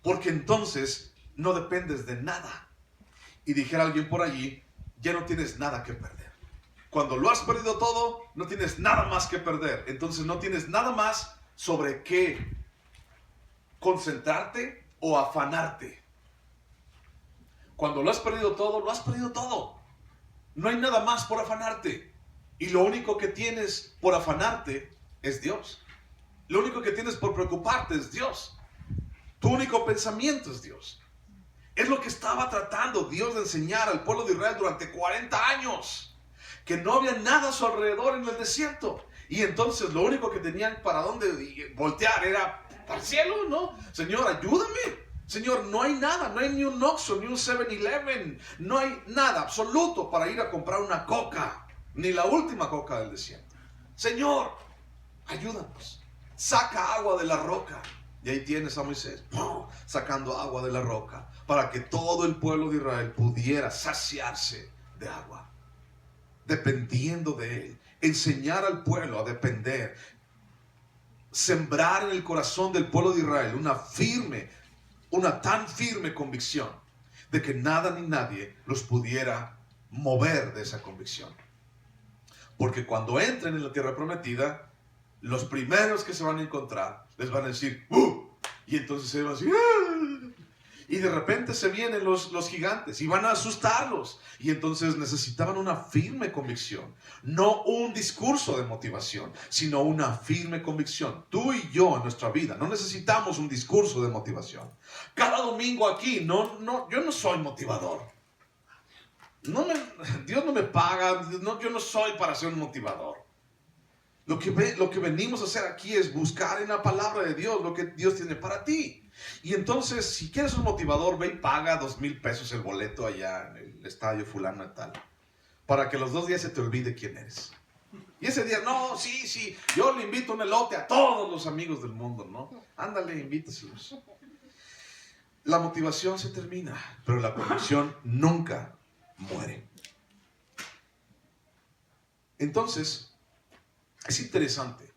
Porque entonces no dependes de nada. Y dijera alguien por allí, ya no tienes nada que perder. Cuando lo has perdido todo, no tienes nada más que perder. Entonces no tienes nada más sobre qué concentrarte o afanarte. Cuando lo has perdido todo, lo has perdido todo. No hay nada más por afanarte. Y lo único que tienes por afanarte es Dios. Lo único que tienes por preocuparte es Dios. Tu único pensamiento es Dios. Es lo que estaba tratando Dios de enseñar al pueblo de Israel durante 40 años. Que no había nada a su alrededor en el desierto. Y entonces lo único que tenían para dónde voltear era al cielo, ¿no? Señor, ayúdame. Señor, no hay nada, no hay ni un Oxxo, ni un 7-Eleven, no hay nada absoluto para ir a comprar una coca, ni la última coca del desierto. Señor, ayúdanos, saca agua de la roca. Y ahí tienes a Moisés, sacando agua de la roca, para que todo el pueblo de Israel pudiera saciarse de agua, dependiendo de él, enseñar al pueblo a depender, sembrar en el corazón del pueblo de Israel una tan firme convicción de que nada ni nadie los pudiera mover de esa convicción. Porque cuando entren en la tierra prometida, los primeros que se van a encontrar les van a decir y entonces se van a decir y de repente se vienen los gigantes y van a asustarlos. Y entonces necesitaban una firme convicción. No un discurso de motivación, sino una firme convicción. Tú y yo en nuestra vida no necesitamos un discurso de motivación. Cada domingo aquí, yo no soy motivador. Dios no me paga, yo no soy para ser un motivador. Lo que venimos a hacer aquí es buscar en la palabra de Dios lo que Dios tiene para ti. Y entonces, si quieres un motivador, ve y paga 2,000 pesos el boleto allá en el estadio fulano de tal, para que los 2 días se te olvide quién eres. Y ese día, no, sí, yo le invito un elote a todos los amigos del mundo, ¿no? Ándale, invíteselos. La motivación se termina, pero la convicción nunca muere. Entonces, es interesante,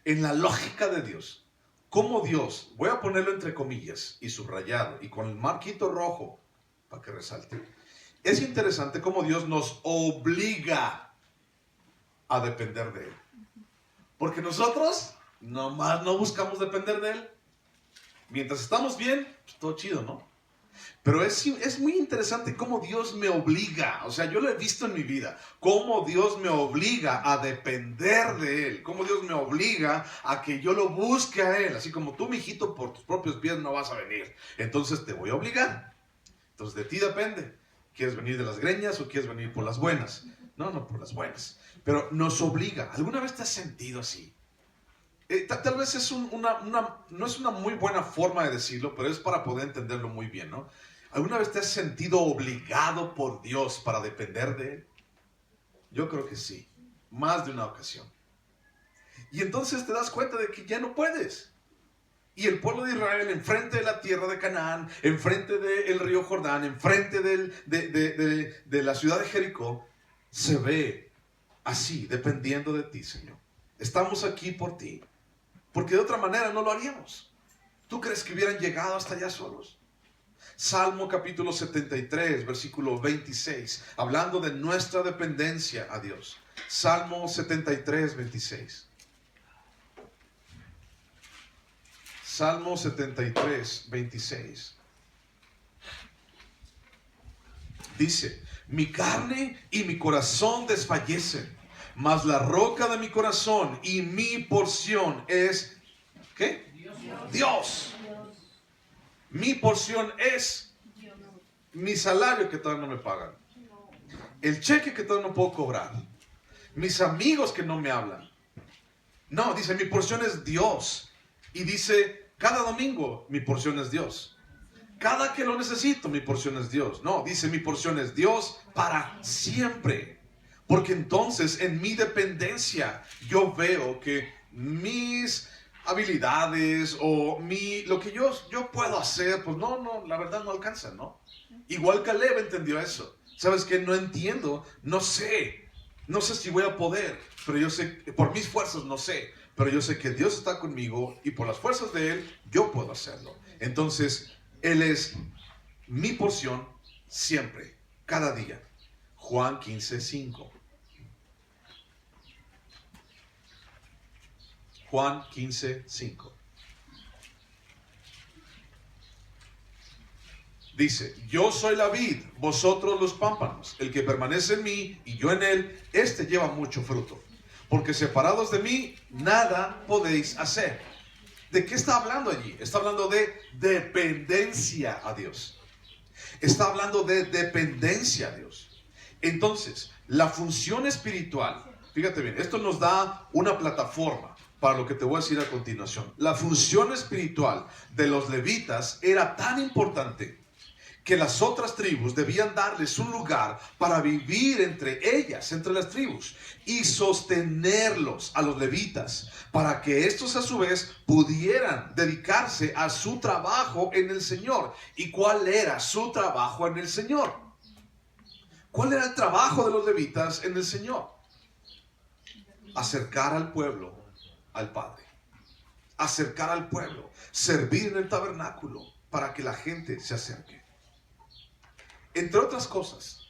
en la lógica de Dios, cómo Dios, voy a ponerlo entre comillas y subrayado y con el marquito rojo para que resalte. Es interesante cómo Dios nos obliga a depender de Él. Porque nosotros nomás no buscamos depender de Él. Mientras estamos bien, pues todo chido, ¿no? Pero es muy interesante cómo Dios me obliga, o sea, yo lo he visto en mi vida, cómo Dios me obliga a depender de Él, cómo Dios me obliga a que yo lo busque a Él, así como tú, mijito, por tus propios pies no vas a venir, entonces te voy a obligar, entonces de ti depende, ¿quieres venir de las greñas o quieres venir por las buenas? No, por las buenas, pero nos obliga. ¿Alguna vez te has sentido así? Tal vez no es una muy buena forma de decirlo, pero es para poder entenderlo muy bien, ¿no? ¿Alguna vez te has sentido obligado por Dios para depender de Él? Yo creo que sí, más de una ocasión. Y entonces te das cuenta de que ya no puedes. Y el pueblo de Israel, enfrente de la tierra de Canaán, enfrente del río Jordán, enfrente de la ciudad de Jericó, se ve así, dependiendo de ti, Señor. Estamos aquí por ti, porque de otra manera no lo haríamos. ¿Tú crees que hubieran llegado hasta allá solos? Salmo capítulo 73, versículo 26, hablando de nuestra dependencia a Dios. Salmo 73, 26. Salmo 73, 26. Dice: mi carne y mi corazón desfallecen, mas la roca de mi corazón y mi porción es, ¿qué? Dios. Mi porción es mi salario que todavía no me pagan, el cheque que todavía no puedo cobrar, mis amigos que no me hablan. No, dice, mi porción es Dios. Y dice, cada domingo mi porción es Dios. Cada que lo necesito, mi porción es Dios. No, dice, mi porción es Dios para siempre. Porque entonces en mi dependencia yo veo que mis habilidades o lo que yo puedo hacer, pues no, la verdad no alcanza, ¿no? Igual Caleb entendió eso. ¿Sabes qué? No entiendo, no sé si voy a poder, pero yo sé, por mis fuerzas no sé, pero yo sé que Dios está conmigo y por las fuerzas de Él yo puedo hacerlo. Entonces, Él es mi porción siempre, cada día. Juan 15:5. Juan 15:5. Dice, yo soy la vid, vosotros los pámpanos. El que permanece en mí y yo en él, este lleva mucho fruto. Porque separados de mí, nada podéis hacer. ¿De qué está hablando allí? Está hablando de dependencia a Dios. Está hablando de dependencia a Dios. Entonces, la función espiritual, fíjate bien, esto nos da una plataforma para lo que te voy a decir a continuación. La función espiritual de los levitas era tan importante que las otras tribus debían darles un lugar para vivir entre ellas, entre las tribus, y sostenerlos a los levitas, para que estos a su vez pudieran dedicarse a su trabajo en el Señor. ¿Y cuál era su trabajo en el Señor? ¿Cuál era el trabajo de los levitas en el Señor? Acercar al pueblo al Padre. Acercar al pueblo. Servir en el tabernáculo para que la gente se acerque. Entre otras cosas,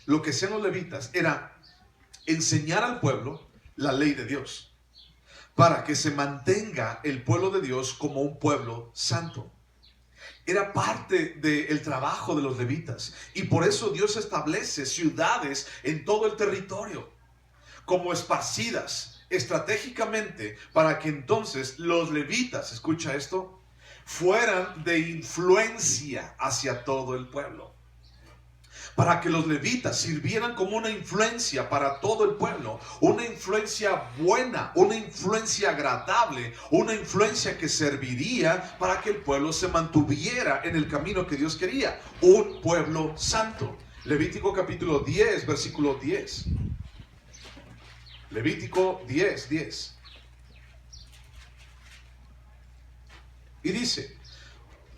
lo que hacían los levitas era enseñar al pueblo la ley de Dios, para que se mantenga el pueblo de Dios como un pueblo santo. Era parte del trabajo de los levitas, y por eso Dios establece ciudades en todo el territorio, como esparcidas estratégicamente, para que entonces los levitas, escucha esto, fueran de influencia hacia todo el pueblo. Para que los levitas sirvieran como una influencia para todo el pueblo, una influencia buena, una influencia agradable, una influencia que serviría para que el pueblo se mantuviera en el camino que Dios quería, un pueblo santo. Levítico capítulo 10, versículo 10. Levítico 10, 10. Y dice,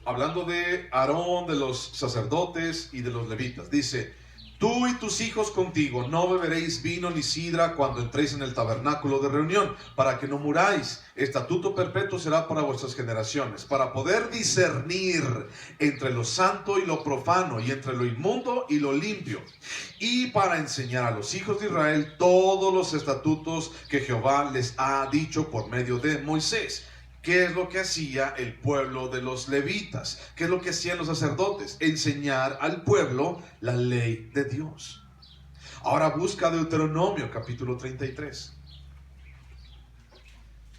hablando de Aarón, de los sacerdotes y de los levitas, dice, tú y tus hijos contigo no beberéis vino ni sidra cuando entréis en el tabernáculo de reunión, para que no muráis. Estatuto perpetuo será para vuestras generaciones, para poder discernir entre lo santo y lo profano, y entre lo inmundo y lo limpio, y para enseñar a los hijos de Israel todos los estatutos que Jehová les ha dicho por medio de Moisés. ¿Qué es lo que hacía el pueblo de los levitas? ¿Qué es lo que hacían los sacerdotes? Enseñar al pueblo la ley de Dios. Ahora busca Deuteronomio capítulo 33.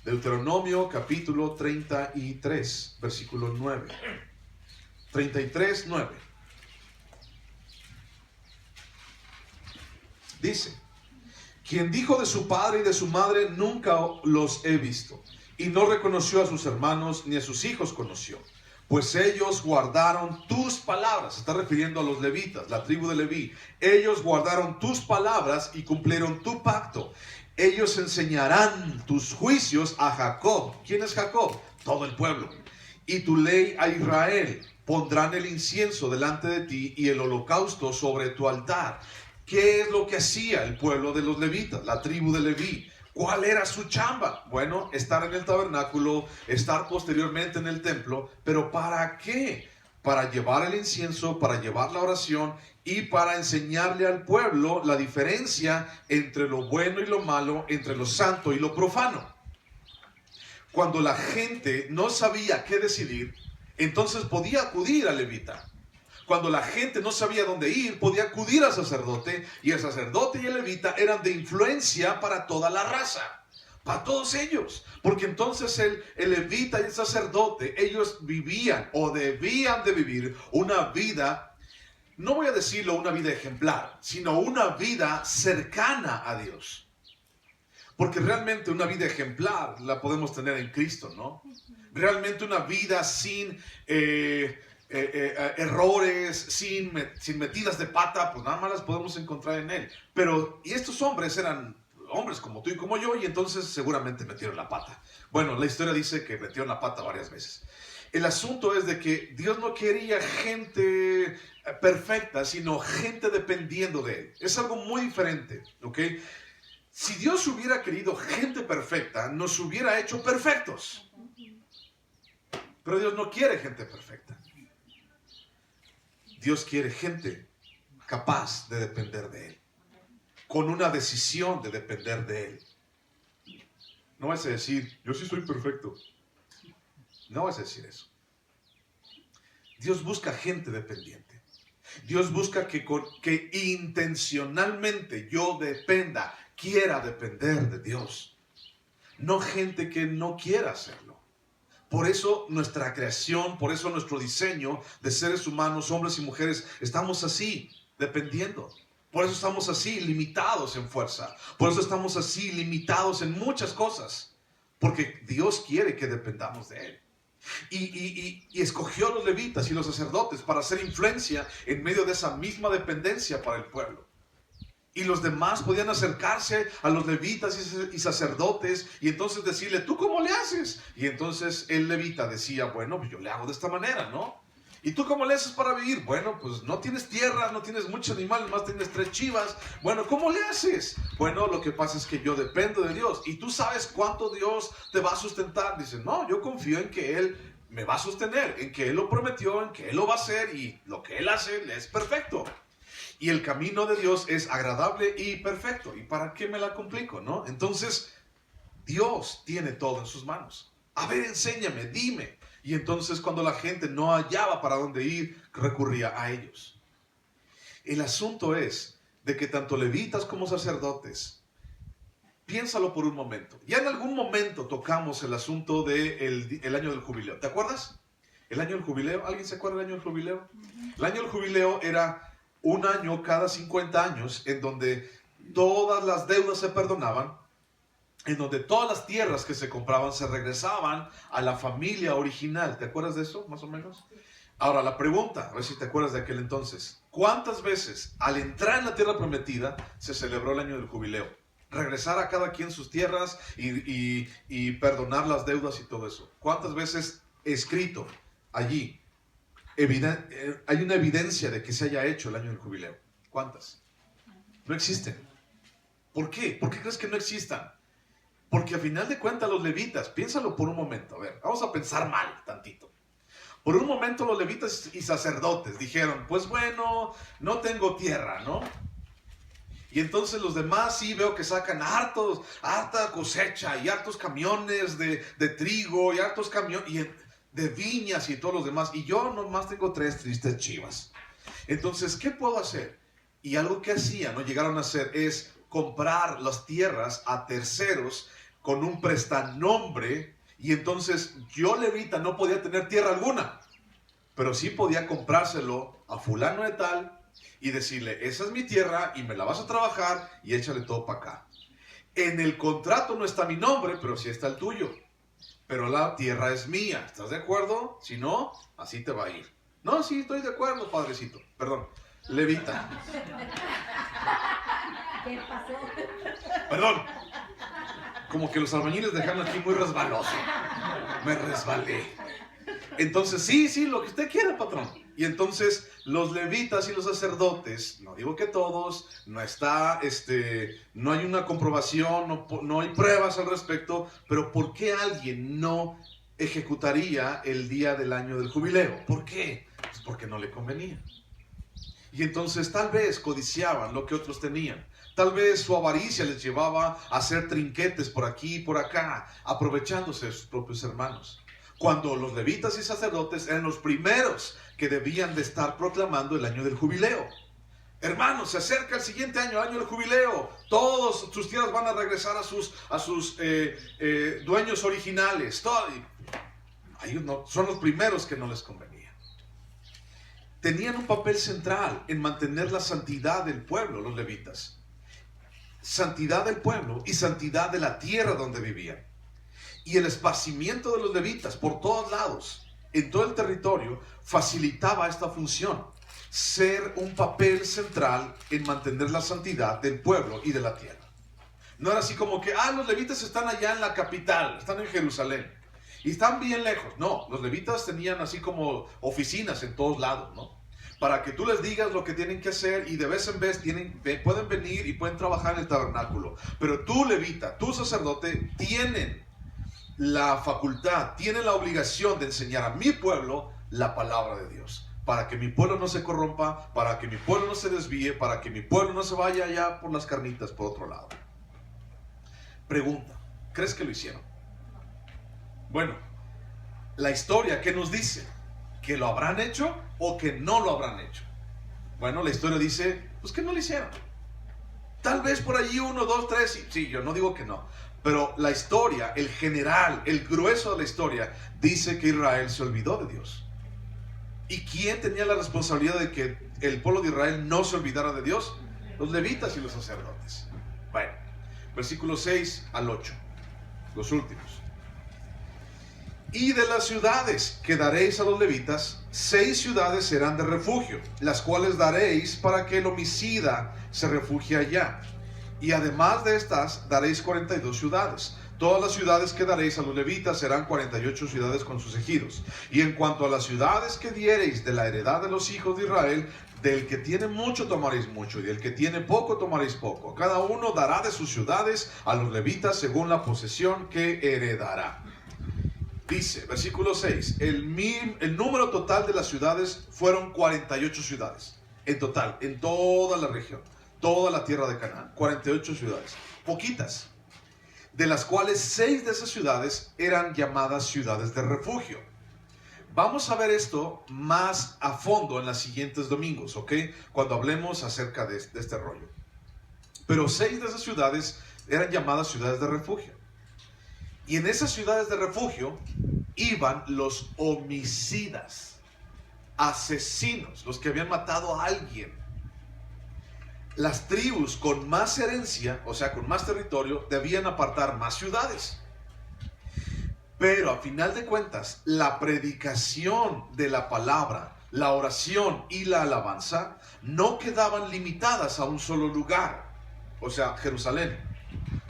Deuteronomio capítulo 33, versículo 9. 33, 9. Dice: quien dijo de su padre y de su madre, nunca los he visto, y no reconoció a sus hermanos ni a sus hijos conoció, pues ellos guardaron tus palabras. Se está refiriendo a los levitas, la tribu de Leví. Ellos guardaron tus palabras y cumplieron tu pacto. Ellos enseñarán tus juicios a Jacob. ¿Quién es Jacob? Todo el pueblo. Y tu ley a Israel. Pondrán el incienso delante de ti y el holocausto sobre tu altar. ¿Qué es lo que hacía el pueblo de los levitas, la tribu de Leví? ¿Cuál era su chamba? Bueno, estar en el tabernáculo, estar posteriormente en el templo. ¿Pero para qué? Para llevar el incienso, para llevar la oración y para enseñarle al pueblo la diferencia entre lo bueno y lo malo, entre lo santo y lo profano. Cuando la gente no sabía qué decidir, entonces podía acudir al levita. Cuando la gente no sabía dónde ir, podía acudir al sacerdote, y el sacerdote y el levita eran de influencia para toda la raza, para todos ellos, porque entonces el levita y el sacerdote, ellos vivían o debían de vivir una vida, no voy a decirlo una vida ejemplar, sino una vida cercana a Dios. Porque realmente una vida ejemplar la podemos tener en Cristo, ¿no? Realmente una vida sin errores, sin metidas de pata, pues nada más las podemos encontrar en Él. Pero, y estos hombres eran hombres como tú y como yo, y entonces seguramente metieron la pata. Bueno, la historia dice que metieron la pata varias veces. El asunto es de que Dios no quería gente perfecta, sino gente dependiendo de Él. Es algo muy diferente, ¿ok? Si Dios hubiera querido gente perfecta, nos hubiera hecho perfectos. Pero Dios no quiere gente perfecta. Dios quiere gente capaz de depender de Él, con una decisión de depender de Él. No vas a decir, yo sí soy perfecto. No vas a decir eso. Dios busca gente dependiente. Dios busca que intencionalmente yo dependa, quiera depender de Dios. No gente que no quiera hacerlo. Por eso nuestra creación, por eso nuestro diseño de seres humanos, hombres y mujeres, estamos así, dependiendo. Por eso estamos así, limitados en fuerza. Por eso estamos así, limitados en muchas cosas. Porque Dios quiere que dependamos de Él. Y escogió a los levitas y los sacerdotes para hacer influencia en medio de esa misma dependencia para el pueblo. Y los demás podían acercarse a los levitas y sacerdotes y entonces decirle, ¿tú cómo le haces? Y entonces el levita decía, bueno, pues yo le hago de esta manera, ¿no? ¿Y tú cómo le haces para vivir? Bueno, pues no tienes tierra, no tienes muchos animales, más tienes 3 chivas. Bueno, ¿cómo le haces? Bueno, lo que pasa es que yo dependo de Dios. ¿Y tú sabes cuánto Dios te va a sustentar? Dice, no, yo confío en que Él me va a sostener, en que Él lo prometió, en que Él lo va a hacer y lo que Él hace es perfecto. Y el camino de Dios es agradable y perfecto. ¿Y para qué me la complico, no? Entonces, Dios tiene todo en sus manos. A ver, enséñame, dime. Y entonces cuando la gente no hallaba para dónde ir, recurría a ellos. El asunto es de que tanto levitas como sacerdotes, piénsalo por un momento. Ya en algún momento tocamos el asunto del año del jubileo. ¿Te acuerdas? El año del jubileo. ¿Alguien se acuerda del año del jubileo? El año del jubileo era un año cada 50 años en donde todas las deudas se perdonaban, en donde todas las tierras que se compraban se regresaban a la familia original. ¿Te acuerdas de eso, más o menos? Ahora, la pregunta, a ver si te acuerdas de aquel entonces. ¿Cuántas veces al entrar en la tierra prometida se celebró el año del jubileo? Regresar a cada quien sus tierras y perdonar las deudas y todo eso. ¿Cuántas veces escrito allí hay una evidencia de que se haya hecho el año del jubileo? ¿Cuántas? No existen. ¿Por qué? ¿Por qué crees que no existan? Porque a final de cuentas los levitas, piénsalo por un momento, a ver, vamos a pensar mal tantito. Por un momento los levitas y sacerdotes dijeron, pues bueno, no tengo tierra, ¿no? Y entonces los demás sí veo que sacan harta cosecha y hartos camiones de trigo y hartos camiones de viñas y todos los demás. Y yo nomás tengo 3 tristes chivas. Entonces, ¿qué puedo hacer? Y algo que hacían, ¿no? Llegaron a hacer, es comprar las tierras a terceros con un prestanombre. Y entonces yo, levita, no podía tener tierra alguna, pero sí podía comprárselo a fulano de tal y decirle, esa es mi tierra y me la vas a trabajar y échale todo para acá. En el contrato no está mi nombre, pero sí está el tuyo. Pero la tierra es mía. ¿Estás de acuerdo? Si no, así te va a ir. No, sí, estoy de acuerdo, padrecito. Perdón, levita. ¿Qué pasó? Perdón. Como que los albañiles dejaron aquí muy resbaloso. Me resbalé. Entonces, sí, lo que usted quiera, patrón. Y entonces los levitas y los sacerdotes, no digo que todos, no hay una comprobación, no hay pruebas al respecto, pero ¿por qué alguien no ejecutaría el día del año del jubileo? ¿Por qué? Pues porque no le convenía. Y entonces tal vez codiciaban lo que otros tenían. Tal vez su avaricia les llevaba a hacer trinquetes por aquí y por acá, aprovechándose de sus propios hermanos. Cuando los levitas y sacerdotes eran los primeros que debían de estar proclamando el año del jubileo. Hermanos, se acerca el siguiente año, el año del jubileo. Todos sus tierras van a regresar a sus dueños originales. Ellos no, son los primeros que no les convenía. Tenían un papel central en mantener la santidad del pueblo, los levitas. Santidad del pueblo y santidad de la tierra donde vivían. Y el esparcimiento de los levitas por todos lados, en todo el territorio, facilitaba esta función. Ser un papel central en mantener la santidad del pueblo y de la tierra. No era así como que, los levitas están allá en la capital, están en Jerusalén. Y están bien lejos. No, los levitas tenían así como oficinas en todos lados, ¿no? Para que tú les digas lo que tienen que hacer y de vez en vez pueden venir y pueden trabajar en el tabernáculo. Pero tú, levita, tú, sacerdote, tienen la facultad, tienen la obligación de enseñar a mi pueblo la palabra de Dios. Para que mi pueblo no se corrompa, para que mi pueblo no se desvíe, para que mi pueblo no se vaya allá por las carnitas por otro lado. Pregunta, ¿crees que lo hicieron? Bueno, la historia, ¿qué nos dice? ¿Que lo habrán hecho o que no lo habrán hecho? Bueno, la historia dice, pues que no lo hicieron. Tal vez por allí 1, 2, 3, sí, yo no digo que no. Pero la historia, el general, el grueso de la historia, dice que Israel se olvidó de Dios. ¿Y quién tenía la responsabilidad de que el pueblo de Israel no se olvidara de Dios? Los levitas y los sacerdotes. Bueno, versículos 6 al 8, los últimos. Y de las ciudades que daréis a los levitas, 6 ciudades serán de refugio, las cuales daréis para que el homicida se refugie allá. Y además de estas, daréis 42 ciudades. Todas las ciudades que daréis a los levitas serán 48 ciudades con sus ejidos. Y en cuanto a las ciudades que diereis de la heredad de los hijos de Israel, del que tiene mucho tomaréis mucho, y del que tiene poco tomaréis poco. Cada uno dará de sus ciudades a los levitas según la posesión que heredará. Dice, versículo 6, el número total de las ciudades fueron 48 ciudades. En total, en toda la región, toda la tierra de Canaán, 48 ciudades. Poquitas, de las cuales 6 de esas ciudades eran llamadas ciudades de refugio. Vamos a ver esto más a fondo en los siguientes domingos, ¿ok? Cuando hablemos acerca de este rollo. Pero 6 de esas ciudades eran llamadas ciudades de refugio. Y en esas ciudades de refugio iban los homicidas, asesinos, los que habían matado a alguien. Las tribus con más herencia, o sea, con más territorio, debían apartar más ciudades. Pero a final de cuentas, la predicación de la palabra, la oración y la alabanza no quedaban limitadas a un solo lugar, o sea, Jerusalén.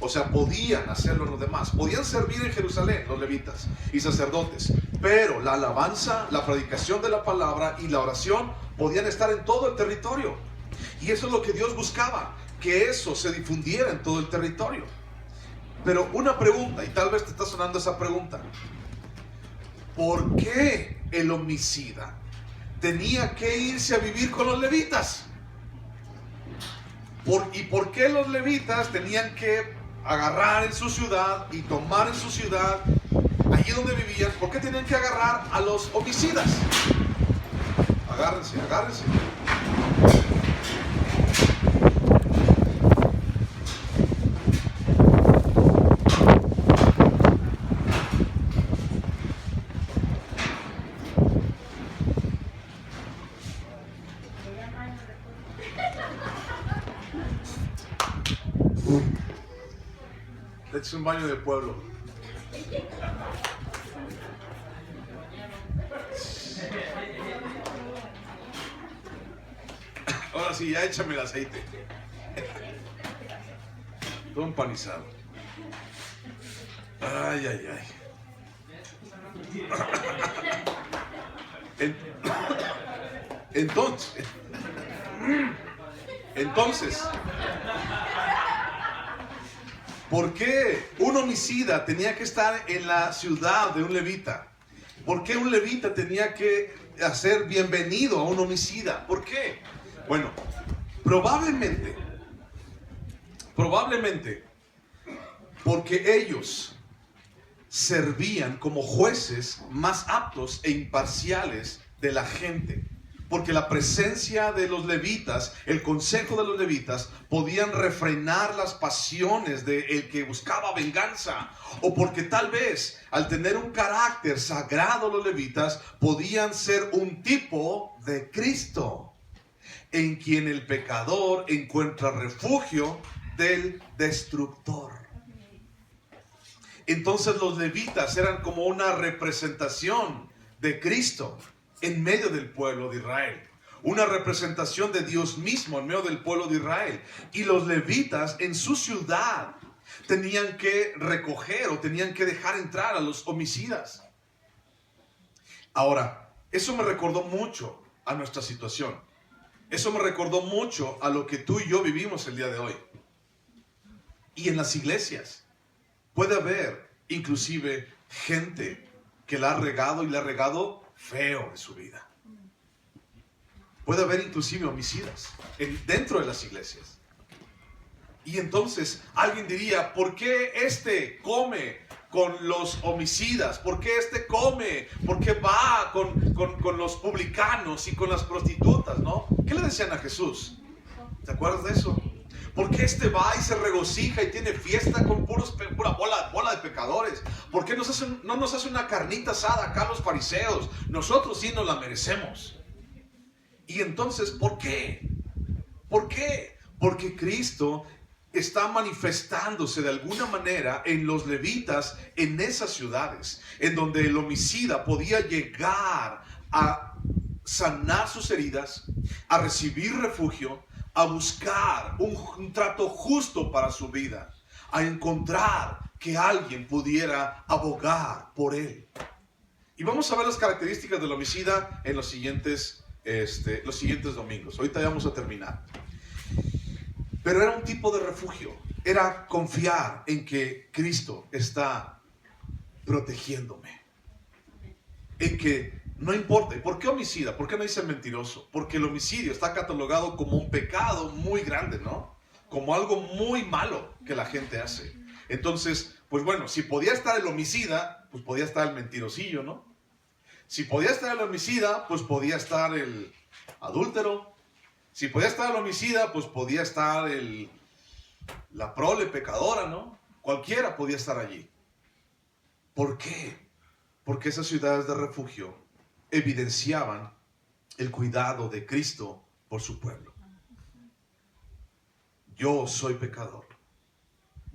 O sea, podían hacerlo los demás, podían servir en Jerusalén los levitas y sacerdotes, pero la alabanza, la predicación de la palabra y la oración podían estar en todo el territorio. Y eso es lo que Dios buscaba, que eso se difundiera en todo el territorio. Pero una pregunta, y tal vez te está sonando esa pregunta: ¿por qué el homicida tenía que irse a vivir con los levitas? ¿Y por qué los levitas tenían que agarrar en su ciudad y tomar en su ciudad, allí donde vivían? ¿Por qué tenían que agarrar a los homicidas? Agárrense, agárrense. Es un baño de pueblo. Ahora sí, ya échame el aceite. Todo empanizado. Ay, ay, ay. Entonces, ¿por qué un homicida tenía que estar en la ciudad de un levita? ¿Por qué un levita tenía que hacer bienvenido a un homicida? ¿Por qué? Bueno, probablemente, porque ellos servían como jueces más aptos e imparciales de la gente. Porque la presencia de los levitas, el consejo de los levitas, podían refrenar las pasiones del que buscaba venganza. O porque tal vez, al tener un carácter sagrado los levitas, podían ser un tipo de Cristo, en quien el pecador encuentra refugio del destructor. Entonces los levitas eran como una representación de Cristo en medio del pueblo de Israel. Una representación de Dios mismo en medio del pueblo de Israel. Y los levitas en su ciudad tenían que recoger o tenían que dejar entrar a los homicidas. Ahora, eso me recordó mucho a nuestra situación. Eso me recordó mucho a lo que tú y yo vivimos el día de hoy. Y en las iglesias puede haber inclusive gente que la ha regado y la ha regado feo en su vida. Puede haber inclusive homicidas dentro de las iglesias. Y entonces alguien diría, ¿por qué este come con los homicidas? ¿Por qué este come? ¿Por qué va con los publicanos y con las prostitutas? ¿No? ¿Qué le decían a Jesús? ¿Te acuerdas de eso? ¿Por qué este va y se regocija y tiene fiesta con pura bola de pecadores? ¿Por qué no nos hace una carnita asada acá los fariseos? Nosotros sí nos la merecemos. Y entonces, ¿por qué? ¿Por qué? Porque Cristo está manifestándose de alguna manera en los levitas en esas ciudades, en donde el homicida podía llegar a sanar sus heridas, a recibir refugio, a buscar un trato justo para su vida, a encontrar que alguien pudiera abogar por él. Y vamos a ver las características del homicida en los siguientes domingos. Ahorita ya vamos a terminar. Pero era un tipo de refugio. Era confiar en que Cristo está protegiéndome. En que no importa. ¿Por qué homicida? ¿Por qué no dice mentiroso? Porque el homicidio está catalogado como un pecado muy grande, ¿no? Como algo muy malo que la gente hace. Entonces, pues bueno, si podía estar el homicida, pues podía estar el mentirosillo, ¿no? Si podía estar el homicida, pues podía estar el adúltero. Si podía estar el homicida, pues podía estar la prole pecadora, ¿no? Cualquiera podía estar allí. ¿Por qué? Porque esas ciudades de refugio evidenciaban el cuidado de Cristo por su pueblo. Yo soy pecador.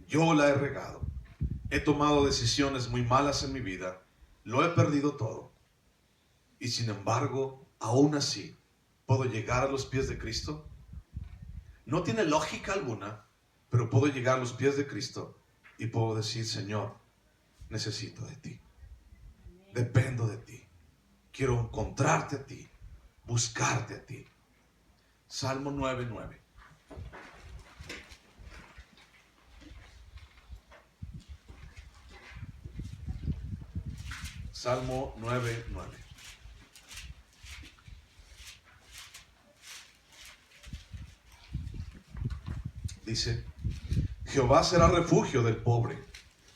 Yo la he regado. He tomado decisiones muy malas en mi vida. Lo he perdido todo. Y sin embargo, aún así, ¿puedo llegar a los pies de Cristo? No tiene lógica alguna, pero puedo llegar a los pies de Cristo y puedo decir, Señor, necesito de ti. Dependo de ti. Quiero encontrarte a ti, buscarte a ti. Salmo 9:9. Salmo 9:9. Dice, Jehová será refugio del pobre,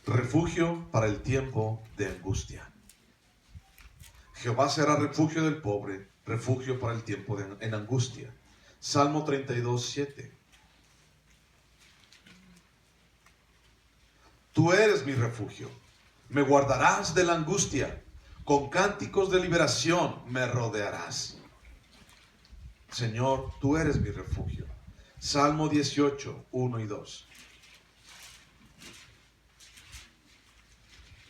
refugio para el tiempo de angustia. Jehová será refugio del pobre, refugio para el tiempo en angustia. Salmo 32, 7. Tú eres mi refugio, me guardarás de la angustia, con cánticos de liberación me rodearás. Señor, tú eres mi refugio. Salmo 18, 1 y 2.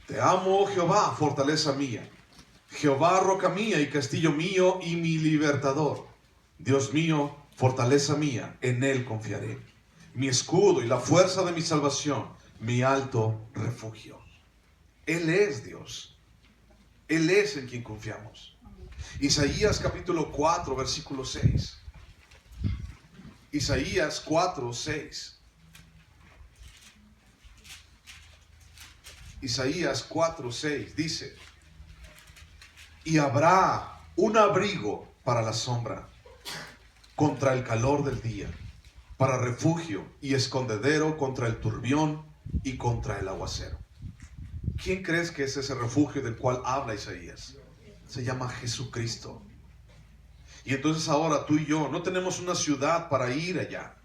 Te amo, oh Jehová, fortaleza mía. Jehová, roca mía y castillo mío y mi libertador. Dios mío, fortaleza mía, en él confiaré. Mi escudo y la fuerza de mi salvación, mi alto refugio. Él es Dios. Él es en quien confiamos. Isaías capítulo 4, versículo 6. Isaías 4, 6. Isaías 4, 6 dice: y habrá un abrigo para la sombra, contra el calor del día, para refugio y escondedero contra el turbión y contra el aguacero. ¿Quién crees que es ese refugio del cual habla Isaías? Se llama Jesucristo. Y entonces ahora tú y yo no tenemos una ciudad para ir allá,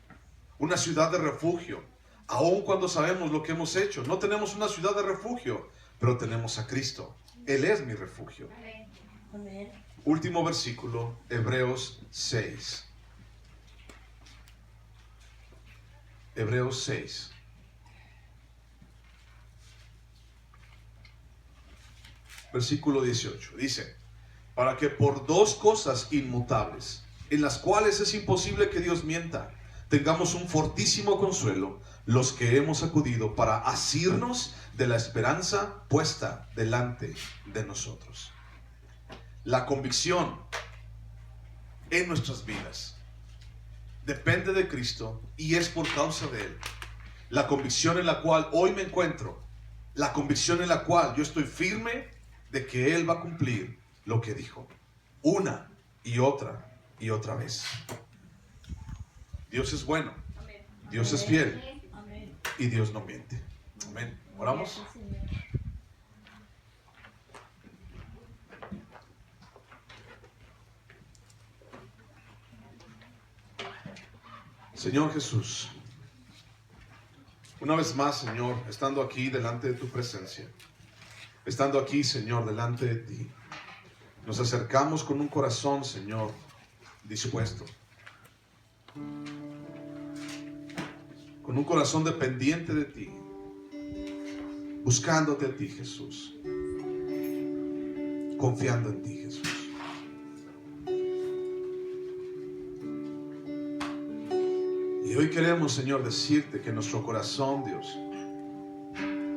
una ciudad de refugio, aun cuando sabemos lo que hemos hecho. No tenemos una ciudad de refugio, pero tenemos a Cristo. Él es mi refugio. Amén. Último versículo, Hebreos 6. Hebreos 6. Versículo 18. Dice: para que por dos cosas inmutables, en las cuales es imposible que Dios mienta, tengamos un fortísimo consuelo, los que hemos acudido para asirnos de la esperanza puesta delante de nosotros. La convicción en nuestras vidas depende de Cristo y es por causa de Él. La convicción en la cual hoy me encuentro, la convicción en la cual yo estoy firme de que Él va a cumplir lo que dijo, una y otra vez. Dios es bueno, Dios es fiel y Dios no miente. Amén. ¿Oramos? Señor Jesús, una vez más, Señor, estando aquí delante de tu presencia, estando aquí, Señor, delante de ti, nos acercamos con un corazón, Señor, dispuesto, con un corazón dependiente de ti, buscándote a ti, Jesús, confiando en ti, Jesús. Y hoy queremos, Señor, decirte que nuestro corazón, Dios,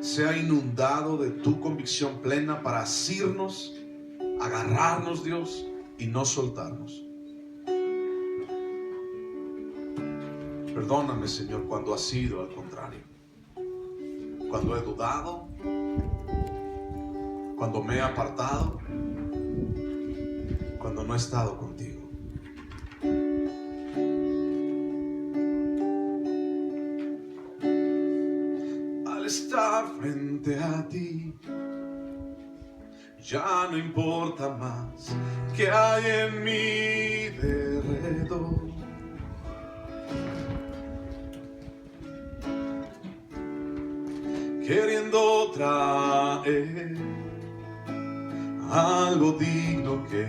sea inundado de tu convicción plena para asirnos, agarrarnos, Dios, y no soltarnos. Perdóname, Señor, cuando ha sido al contrario, cuando he dudado, cuando me he apartado, cuando no he estado contigo. Al estar frente a ti, ya no importa más que hay en mi derredor. Queriendo traer algo digno que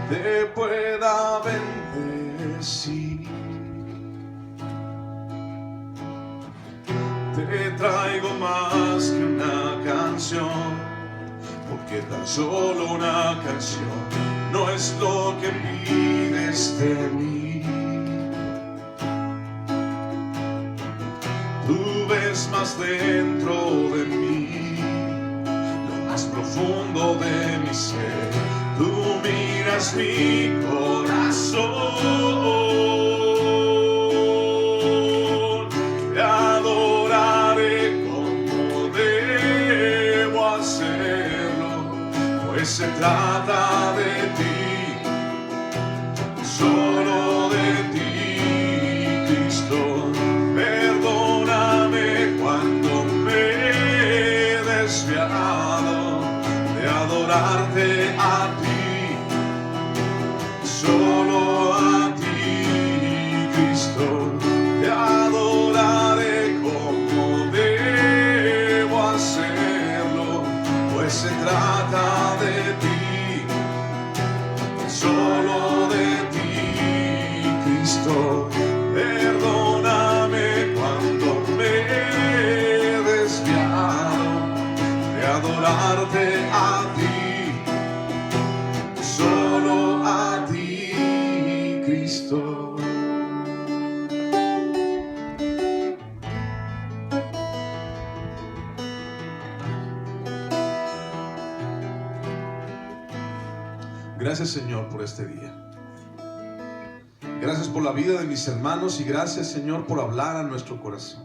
te pueda bendecir, te traigo más que una canción, porque tan solo una canción no es lo que pides de mí. Tú ves más dentro de mí, lo más profundo de mi ser. Tú miras mi corazón, te adoraré como debo hacerlo, pues se trata de ti, solo de ti, Cristo. Gracias, Señor, por este día. Gracias por la vida de mis hermanos y gracias, Señor, por hablar a nuestro corazón.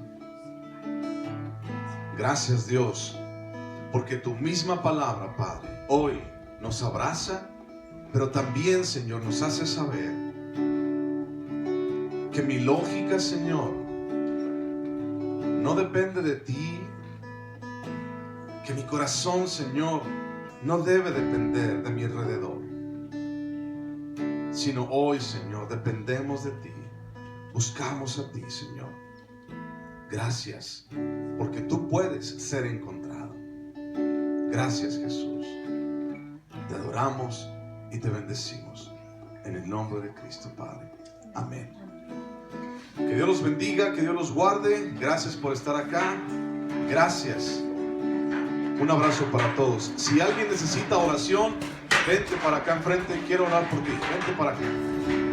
Gracias, Dios, porque tu misma palabra, Padre, hoy nos abraza, pero también, Señor, nos hace saber que mi lógica, Señor, no depende de ti, que mi corazón, Señor, no debe depender de mi alrededor, sino hoy, Señor, dependemos de ti, buscamos a ti, Señor. Gracias, porque tú puedes ser encontrado. Gracias, Jesús. Te adoramos y te bendecimos en el nombre de Cristo, Padre. Amén. Que Dios los bendiga, que Dios los guarde. Gracias por estar acá. Gracias. Un abrazo para todos. Si alguien necesita oración, vente para acá enfrente. Quiero orar por ti. Vente para acá.